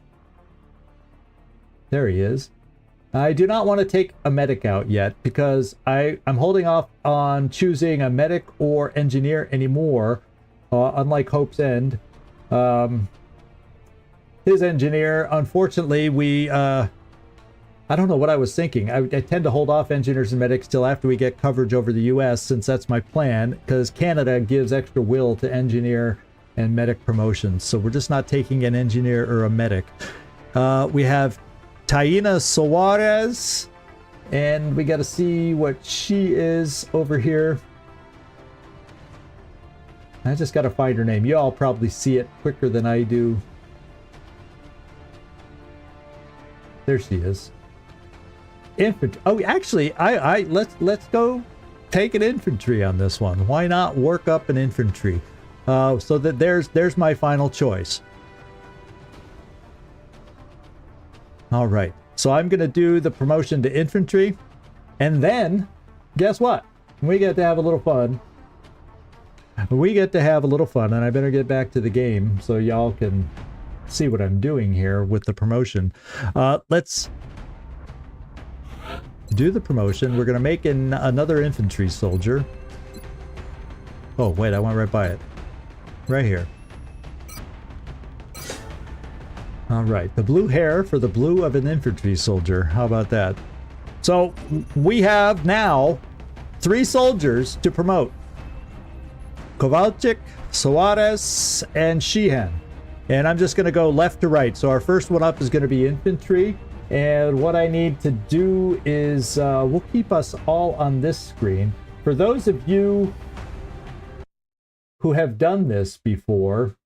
A: There he is. I do not want to take a medic out yet because I'm holding off on choosing a medic or engineer anymore, unlike Hope's End. His engineer, unfortunately, I don't know what I was thinking. I tend to hold off engineers and medics till after we get coverage over the US, since that's my plan, because Canada gives extra will to engineer and medic promotions. So we're just not taking an engineer or a medic. We have Taina Suarez, and we got to see what she is over here. I just got to find her name. You all probably see it quicker than I do. There she is. Infantry. Oh, actually, let's go take an infantry on this one. Why not work up an infantry? So that there's my final choice. All right. So I'm going to do the promotion to infantry, and then guess what? We get to have a little fun. We get to have a little fun, and I better get back to the game so y'all can see what I'm doing here with the promotion. do the promotion. We're going to make another infantry soldier. Oh, wait, I went right by it. Right here. All right, the blue hair for the blue of an infantry soldier. How about that? So we have now 3 soldiers to promote. Kowalczyk, Suarez, and Sheehan. And I'm just going to go left to right. So our first one up is going to be infantry. And what I need to do is, we'll keep us all on this screen. For those of you who have done this before,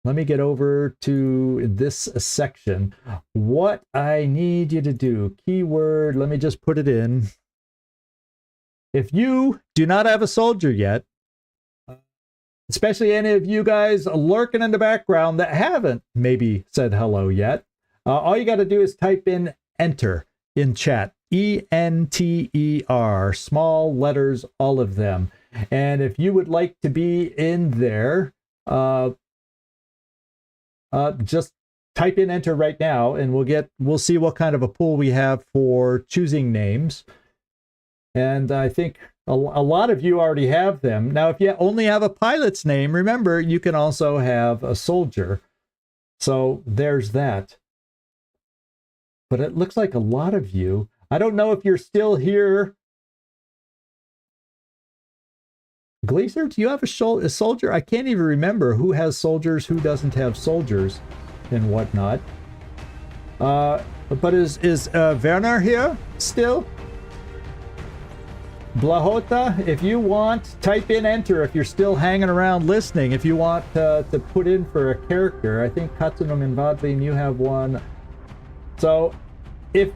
A: let me get over to this section. What I need you to do, keyword, let me just put it in. If you do not have a soldier yet, especially any of you guys lurking in the background that haven't maybe said hello yet, all you got to do is type in enter in chat. ENTER, small letters, all of them. And if you would like to be in there, just type in enter right now, and we'll see what kind of a pool we have for choosing names. And I think a lot of you already have them. Now, if you only have a pilot's name, remember, you can also have a soldier. So there's that. But it looks like a lot of you, I don't know if you're still here. Glacier, do you have a soldier? I can't even remember who has soldiers, who doesn't have soldiers, and whatnot. But is Werner here still? Blahota, if you want, type in enter if you're still hanging around listening. If you want to put in for a character, I think Katsunum and Vadlin, you have one. So if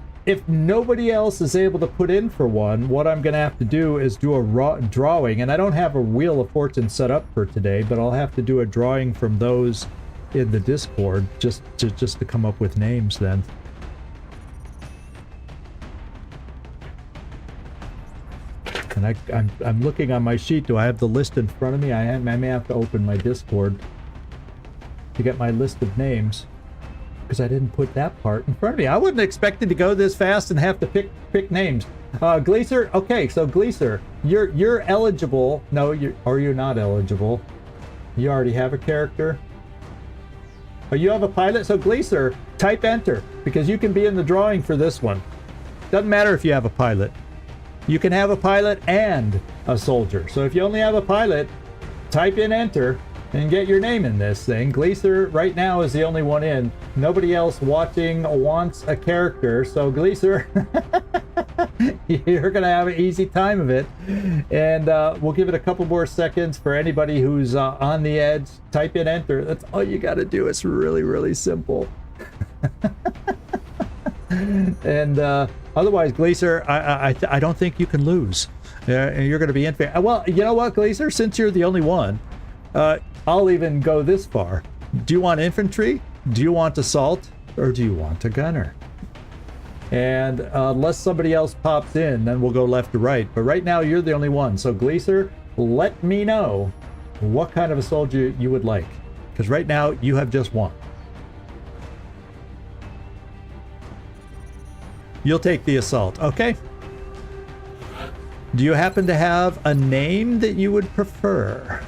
A: nobody else is able to put in for one, what I'm going to have to do is do a drawing. And I don't have a Wheel of Fortune set up for today, but I'll have to do a drawing from those in the Discord just to come up with names then. And I'm looking on my sheet. Do I have the list in front of me? I may have to open my Discord to get my list of names, because I didn't put that part in front of me. I wasn't expecting to go this fast and have to pick names. Gleaser, okay, so Gleaser, you're eligible. No, you're not eligible. You already have a character. Oh, you have a pilot. So Gleaser, type enter, because you can be in the drawing for this one. Doesn't matter if you have a pilot. You can have a pilot and a soldier. So if you only have a pilot, type in enter and get your name in this thing. Gleaser right now is the only one in. Nobody else watching wants a character. So Gleaser, you're going to have an easy time of it. And we'll give it a couple more seconds for anybody who's on the edge. Type in enter. That's all you got to do. It's really, really simple. And otherwise, Gleaser, I don't think you can lose. You're going to be in fair. Well, you know what, Gleaser? Since you're the only one, I'll even go this far. Do you want infantry? Do you want assault? Or do you want a gunner? And unless somebody else pops in, then we'll go left to right. But right now, you're the only one. So, Gleaser, let me know what kind of a soldier you would like. Because right now, you have just one. You'll take the assault, okay? Do you happen to have a name that you would prefer?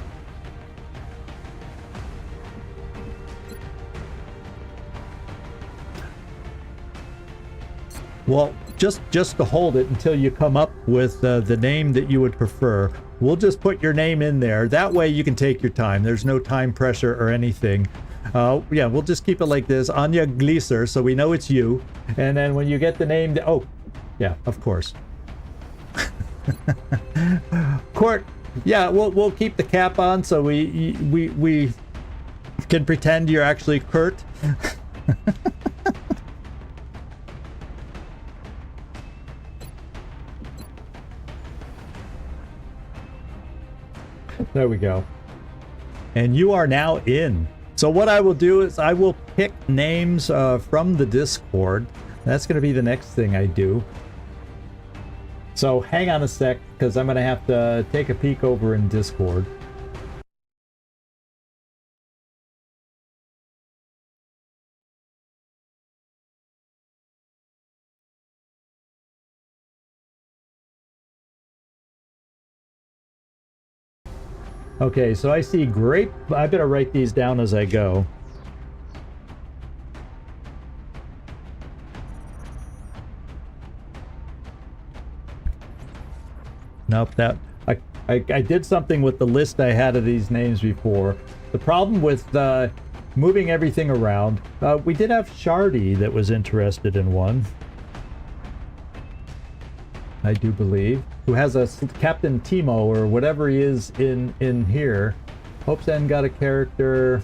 A: Well, just to hold it until you come up with the name that you would prefer. We'll just put your name in there. That way you can take your time. There's no time pressure or anything. Yeah, we'll just keep it like this. Anya Gleaser, so we know it's you. And then when you get the name... Oh, yeah, of course. Court, yeah, we'll keep the cap on so we can pretend you're actually Kurt. There we go. And you are now in. So what I will do is I will pick names from the Discord. That's going to be the next thing I do. So hang on a sec, because I'm going to have to take a peek over in Discord. Okay, so I see grape. I better write these down as I go. Nope, that I did something with the list I had of these names before. The problem with moving everything around, we did have Shardy that was interested in one. I do believe, who has a Captain Timo or whatever he is in here. Hope's End got a character.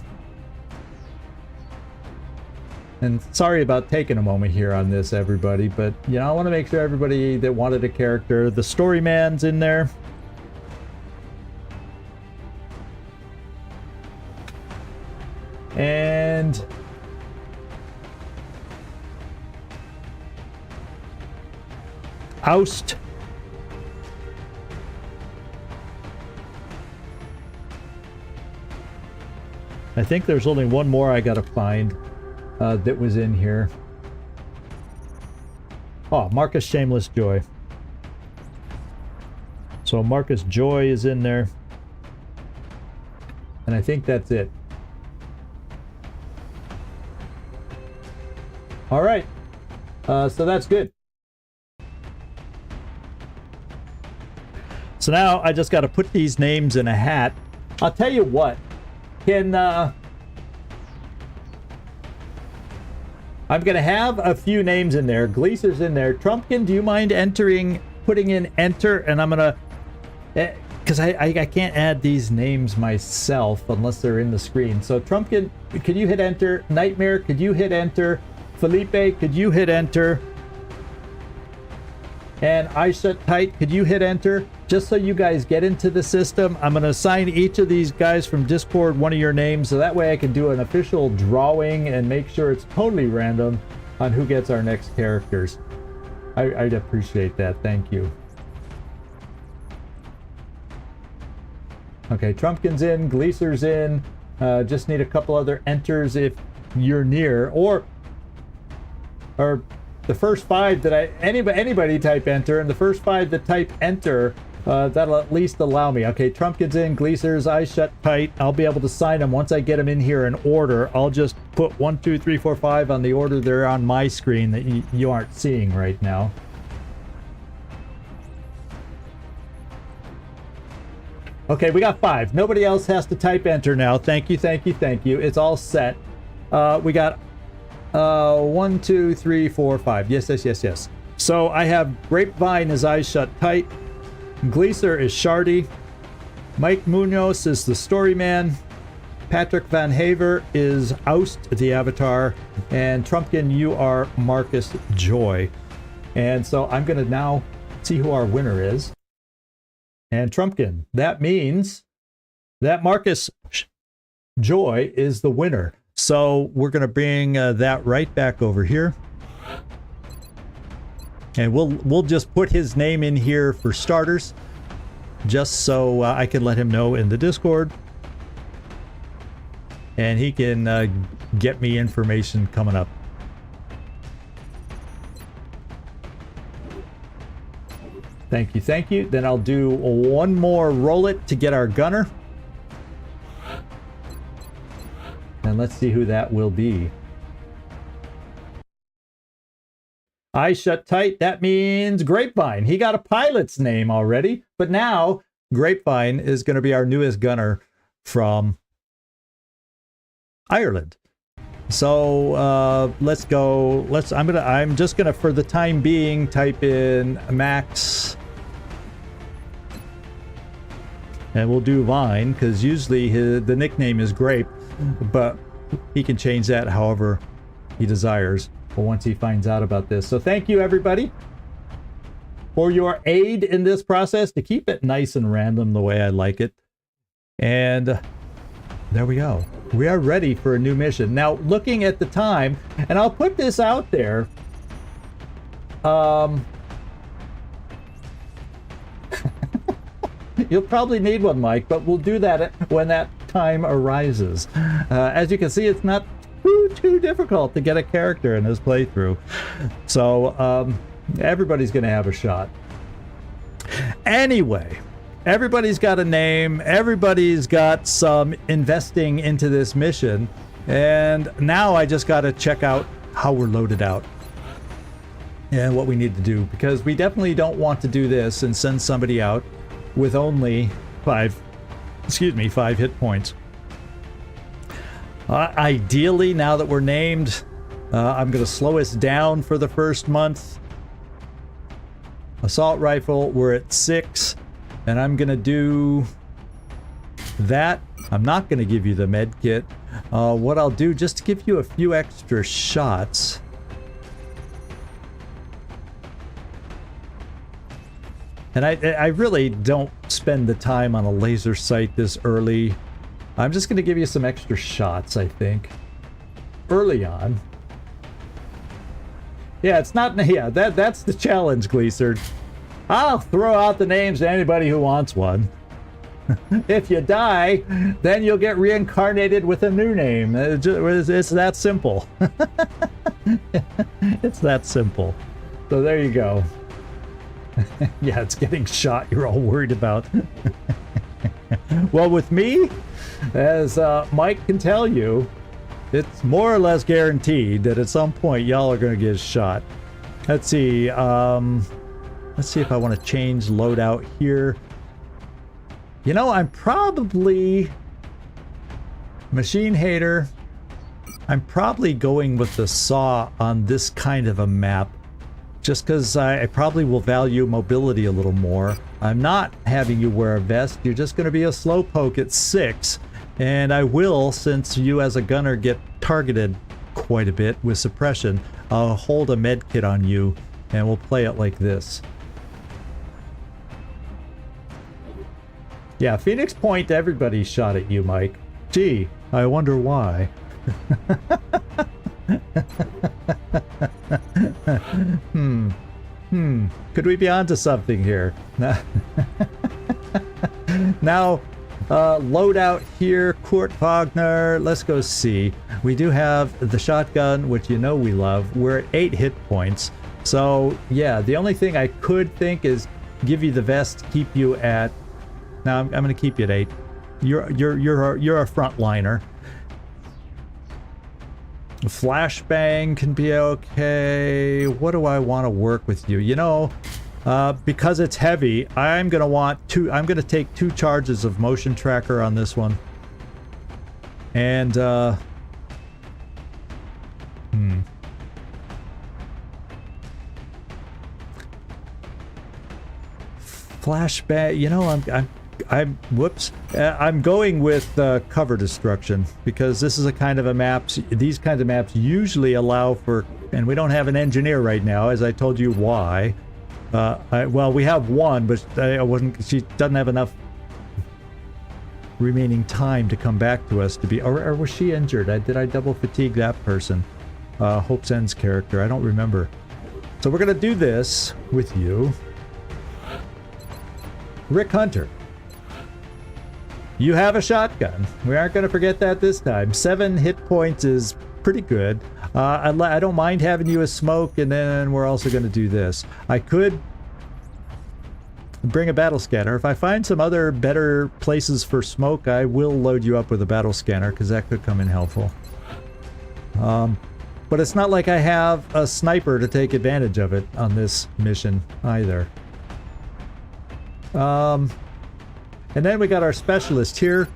A: And sorry about taking a moment here on this, everybody, but you know, I want to make sure everybody that wanted a character, the story man's in there. And Oust. I think there's only one more I gotta find that was in here. Oh, Marcus Shameless Joy. So Marcus Joy is in there. And I think that's it. All right. So that's good. So now I just got to put these names in a hat. I'll tell you what. I'm going to have a few names in there. Gleaser's in there. Trumpkin, do you mind putting in enter? And I'm going to, because I can't add these names myself unless they're in the screen. So Trumpkin, could you hit enter? Nightmare, could you hit enter? Felipe, could you hit enter? And I Shut Tight, could you hit enter? Just so you guys get into the system, I'm going to assign each of these guys from Discord one of your names, so that way I can do an official drawing and make sure it's totally random on who gets our next characters. I'd appreciate that. Thank you. Okay, Trumpkin's in, Gleaser's in. Just need a couple other enters if you're near, or the first 5 that anybody type enter, and the first 5 that type enter, that'll at least allow me. Okay, Trumpkin's in, Gleaser's, Eyes Shut Tight. I'll be able to sign them once I get them in here in order. I'll just put 1, 2, 3, 4, 5 on the order they're on my screen that you aren't seeing right now. Okay, we got 5. Nobody else has to type enter now. Thank you, thank you, thank you. It's all set. We got 1, 2, 3, 4, 5. Yes. So I have Grapevine as Eyes Shut Tight. Gleaser is Shardy. Mike Munoz is the story man. Patrick Van Haver is Oust, the avatar. And Trumpkin, you are Marcus Joy. And so I'm going to now see who our winner is. And Trumpkin, that means that Marcus Joy is the winner. So we're going to bring that right back over here. And we'll just put his name in here for starters, just so I can let him know in the Discord. And he can get me information coming up. Thank you, thank you. Then I'll do one more roll it to get our gunner. And let's see who that will be. Eyes Shut Tight, that means Grapevine. He got a pilot's name already, but now Grapevine is going to be our newest gunner from Ireland. So let's go. I'm just gonna, for the time being, type in Max, and we'll do Vine because usually the nickname is Grape, but he can change that however he desires once he finds out about this. So thank you everybody for your aid in this process to keep it nice and random the way I like it. And there we go. We are ready for a new mission. Now, looking at the time, and I'll put this out there. You'll probably need one, Mike, but we'll do that when that time arises. As you can see, it's not too difficult to get a character in this playthrough. So, everybody's going to have a shot. Anyway, everybody's got a name, everybody's got some investing into this mission, and now I just got to check out how we're loaded out and what we need to do, because we definitely don't want to do this and send somebody out with only 5 hit points. Ideally, now that we're named, I'm going to slow us down for the first month. Assault rifle, we're at 6, and I'm going to do that. I'm not going to give you the med kit. What I'll do, just to give you a few extra shots, and I really don't spend the time on a laser sight this early. I'm just going to give you some extra shots, I think, early on. Yeah, it's not... Yeah, that's the challenge, Gleaser. I'll throw out the names to anybody who wants one. If you die, then you'll get reincarnated with a new name. It's that simple. It's that simple. So there you go. Yeah, it's getting shot you're all worried about. Well, with me, as Mike can tell you, it's more or less guaranteed that at some point y'all are going to get shot. Let's see. Let's see if I want to change loadout here. You know, I'm probably... Machine Hater. I'm probably going with the saw on this kind of a map, just because I probably will value mobility a little more. I'm not having you wear a vest. You're just going to be a slowpoke at 6. And I will, since you as a gunner get targeted quite a bit with suppression, I'll hold a med kit on you, and we'll play it like this. Yeah, Phoenix Point, everybody shot at you, Mike. Gee, I wonder why. Could we be onto something here? Now, loadout here, Kurt Wagner. Let's go see. We do have the shotgun, which you know we love. We're at 8 hit points. So, yeah, the only thing I could think is give you the vest, keep you at... Now, I'm going to keep you at 8. You're a frontliner. Flashbang can be okay. What do I want to work with you? You know, because it's heavy, I'm going to take 2 charges of motion tracker on this one. And, Flashbang, you know, I'm going with cover destruction, because this is a kind of a map. These kinds of maps usually allow for, and we don't have an engineer right now, as I told you why. Well, we have one, but she doesn't have enough remaining time to come back to us to be, or was she injured? Did I double fatigue that person? Hope's End's character, I don't remember. So we're gonna do this with you. Rick Hunter. You have a shotgun. We aren't going to forget that this time. 7 hit points is pretty good. I don't mind having you as smoke, and then we're also going to do this. I could bring a battle scanner. If I find some other better places for smoke, I will load you up with a battle scanner, because that could come in helpful. But it's not like I have a sniper to take advantage of it on this mission either. And then we got our specialist here.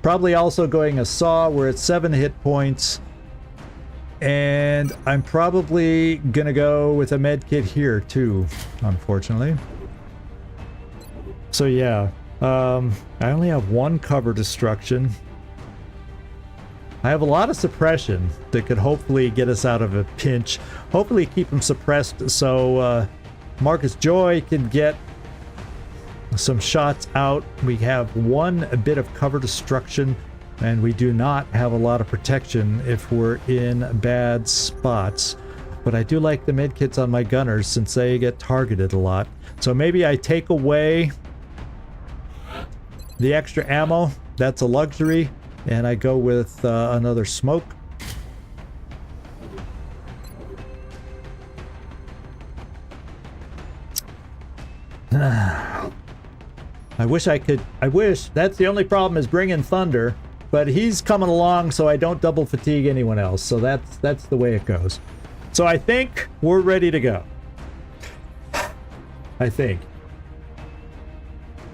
A: Probably also going a saw. We're at 7 hit points. And I'm probably gonna go with a med kit here too, unfortunately. So yeah, I only have 1 cover destruction. I have a lot of suppression that could hopefully get us out of a pinch. Hopefully keep them suppressed so Marcus Joy can get some shots out. We have 1 bit of cover destruction, and we do not have a lot of protection if we're in bad spots. But I do like the medkits on my gunners since they get targeted a lot. So maybe I take away the extra ammo. That's a luxury. And I go with another smoke. I wish, that's the only problem is bringing Thunder, but he's coming along so I don't double fatigue anyone else. So that's the way it goes. So I think we're ready to go. I think.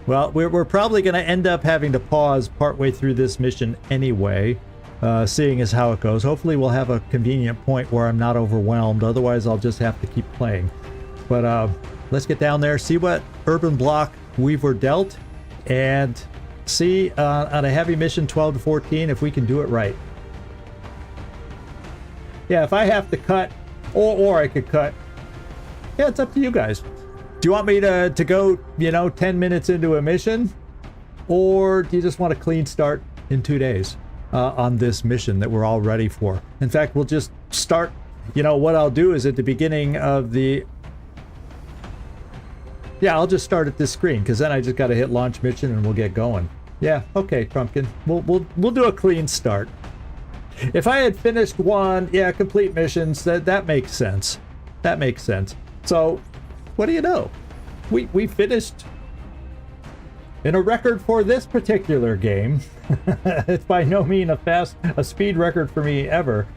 A: Well, we're probably going to end up having to pause partway through this mission anyway, seeing as how it goes. Hopefully we'll have a convenient point where I'm not overwhelmed. Otherwise, I'll just have to keep playing. But let's get down there, see what urban block we were dealt, and see on a heavy mission 12 to 14 if we can do it right. Yeah, if I have to cut, or I could cut. Yeah, it's up to you guys. Do you want me to go, 10 minutes into a mission? Or do you just want a clean start in 2 days on this mission that we're all ready for? In fact, we'll just start, what I'll do is at the beginning of the... Yeah, I'll just start at this screen, because then I just got to hit launch mission and we'll get going. Yeah, okay, Trumpkin. We'll do a clean start. If I had finished one, complete missions, that makes sense. That makes sense. So... what do you know? We finished in a record for this particular game. It's by no means a speed record for me ever.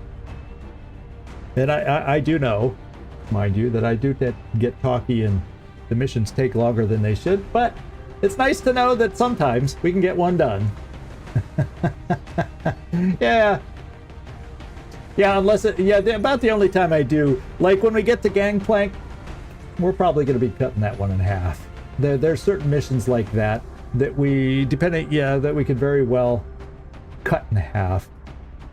A: And I do know, mind you, that I do get talky and the missions take longer than they should, but it's nice to know that sometimes we can get one done. Yeah, about the only time I do, like when we get to Gangplank, we're probably going to be cutting that one in half. There's certain missions like that we that we could very well cut in half,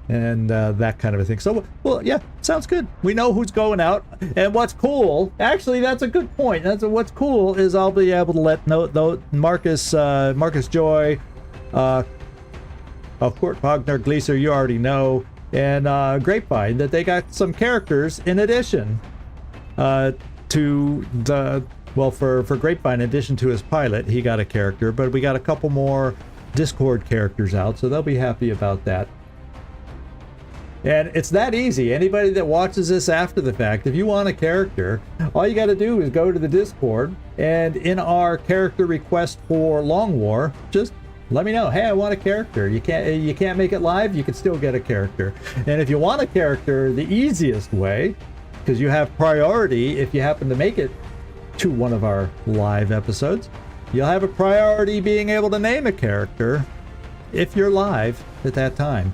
A: and that kind of a thing. So, well, yeah, sounds good. We know who's going out, and what's cool. Actually, that's a good point. What's cool is I'll be able to let Marcus Joy, of course, Wagner Gleaser, you already know, and Grapevine, that they got some characters in addition. To the, well, for Grapevine, in addition to his pilot, he got a character, but we got a couple more Discord characters out, so they'll be happy about that. And it's that easy. Anybody that watches this after the fact, if you want a character, all you got to do is go to the Discord, and in our character request for Long War, just let me know. Hey, I want a character. You can't make it live, you can still get a character. And if you want a character, the easiest way, because you have priority if you happen to make it to one of our live episodes, you'll have a priority being able to name a character if you're live at that time.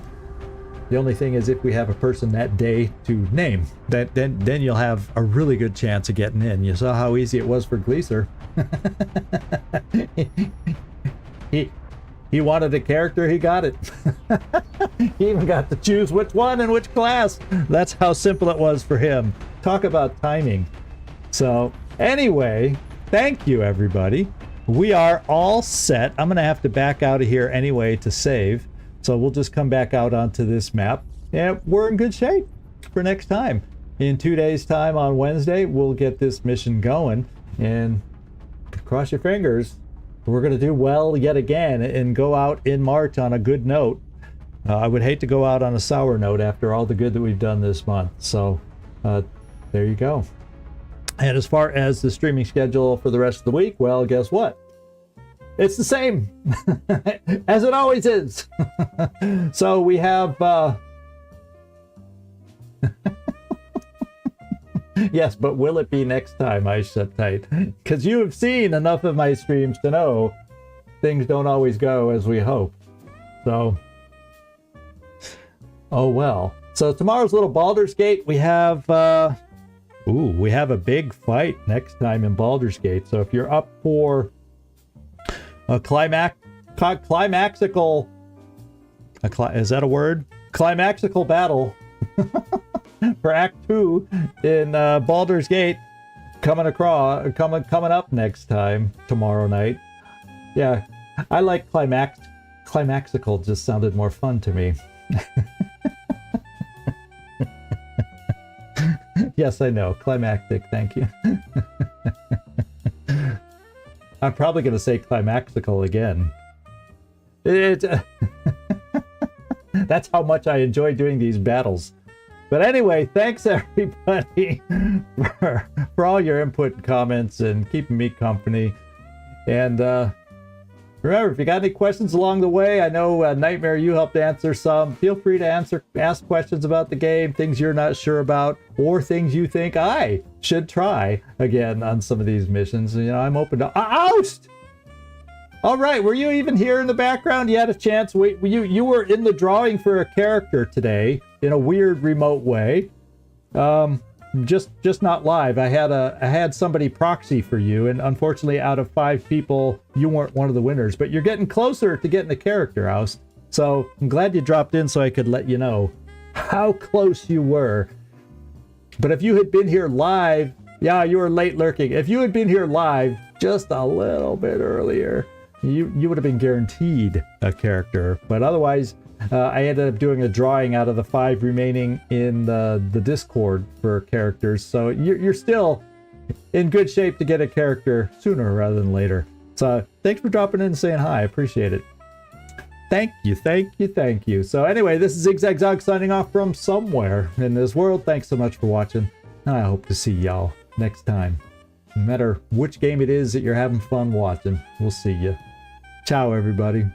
A: The only thing is if we have a person that day to name, then you'll have a really good chance of getting in. You saw how easy it was for Gleaser. He wanted a character, he got it. He even got to choose which one and which class. That's how simple it was for him. Talk about timing. So anyway, thank you everybody. We are all set. I'm gonna have to back out of here anyway to save. So we'll just come back out onto this map. And we're in good shape for next time. In 2 days time on Wednesday, we'll get this mission going. And cross your fingers. We're going to do well yet again and go out in March on a good note. I would hate to go out on a sour note after all the good that we've done this month. So there you go. And as far as the streaming schedule for the rest of the week, well, guess what? It's the same as it always is. So we have... Yes, but will it be next time? I shut tight. Because you have seen enough of my streams to know things don't always go as we hope. So, oh well. So tomorrow's little Baldur's Gate, we have, we have a big fight next time in Baldur's Gate. So if you're up for a climaxical, is that a word? Climaxical battle. For Act 2 in Baldur's Gate, coming up next time, tomorrow night. Yeah, I like climaxical, just sounded more fun to me. Yes, I know, climactic, thank you. I'm probably going to say climaxical again. That's how much I enjoy doing these battles. But anyway, thanks everybody for all your input and comments and keeping me company. And Remember, if you got any questions along the way, I know Nightmare, you helped answer some. Feel free to ask questions about the game, things you're not sure about, or things you think I should try again on some of these missions. You know, I'm open to oust. All right, were you even here in the background? You had a chance. You were in the drawing for a character today in a weird remote way. Just not live. I had somebody proxy for you, and unfortunately, out of 5 people, you weren't one of the winners. But you're getting closer to getting a character, Oust. So I'm glad you dropped in so I could let you know how close you were. But if you had been here live, yeah, you were late lurking. If you had been here live just a little bit earlier, you would have been guaranteed a character. But otherwise, I ended up doing a drawing out of the 5 remaining in the Discord for characters. So you're still in good shape to get a character sooner rather than later. So thanks for dropping in and saying hi. I appreciate it. Thank you, thank you, thank you. So anyway, this is Zigzag signing off from somewhere in this world. Thanks so much for watching. And I hope to see y'all next time. No matter which game it is that you're having fun watching, we'll see you. Ciao, everybody.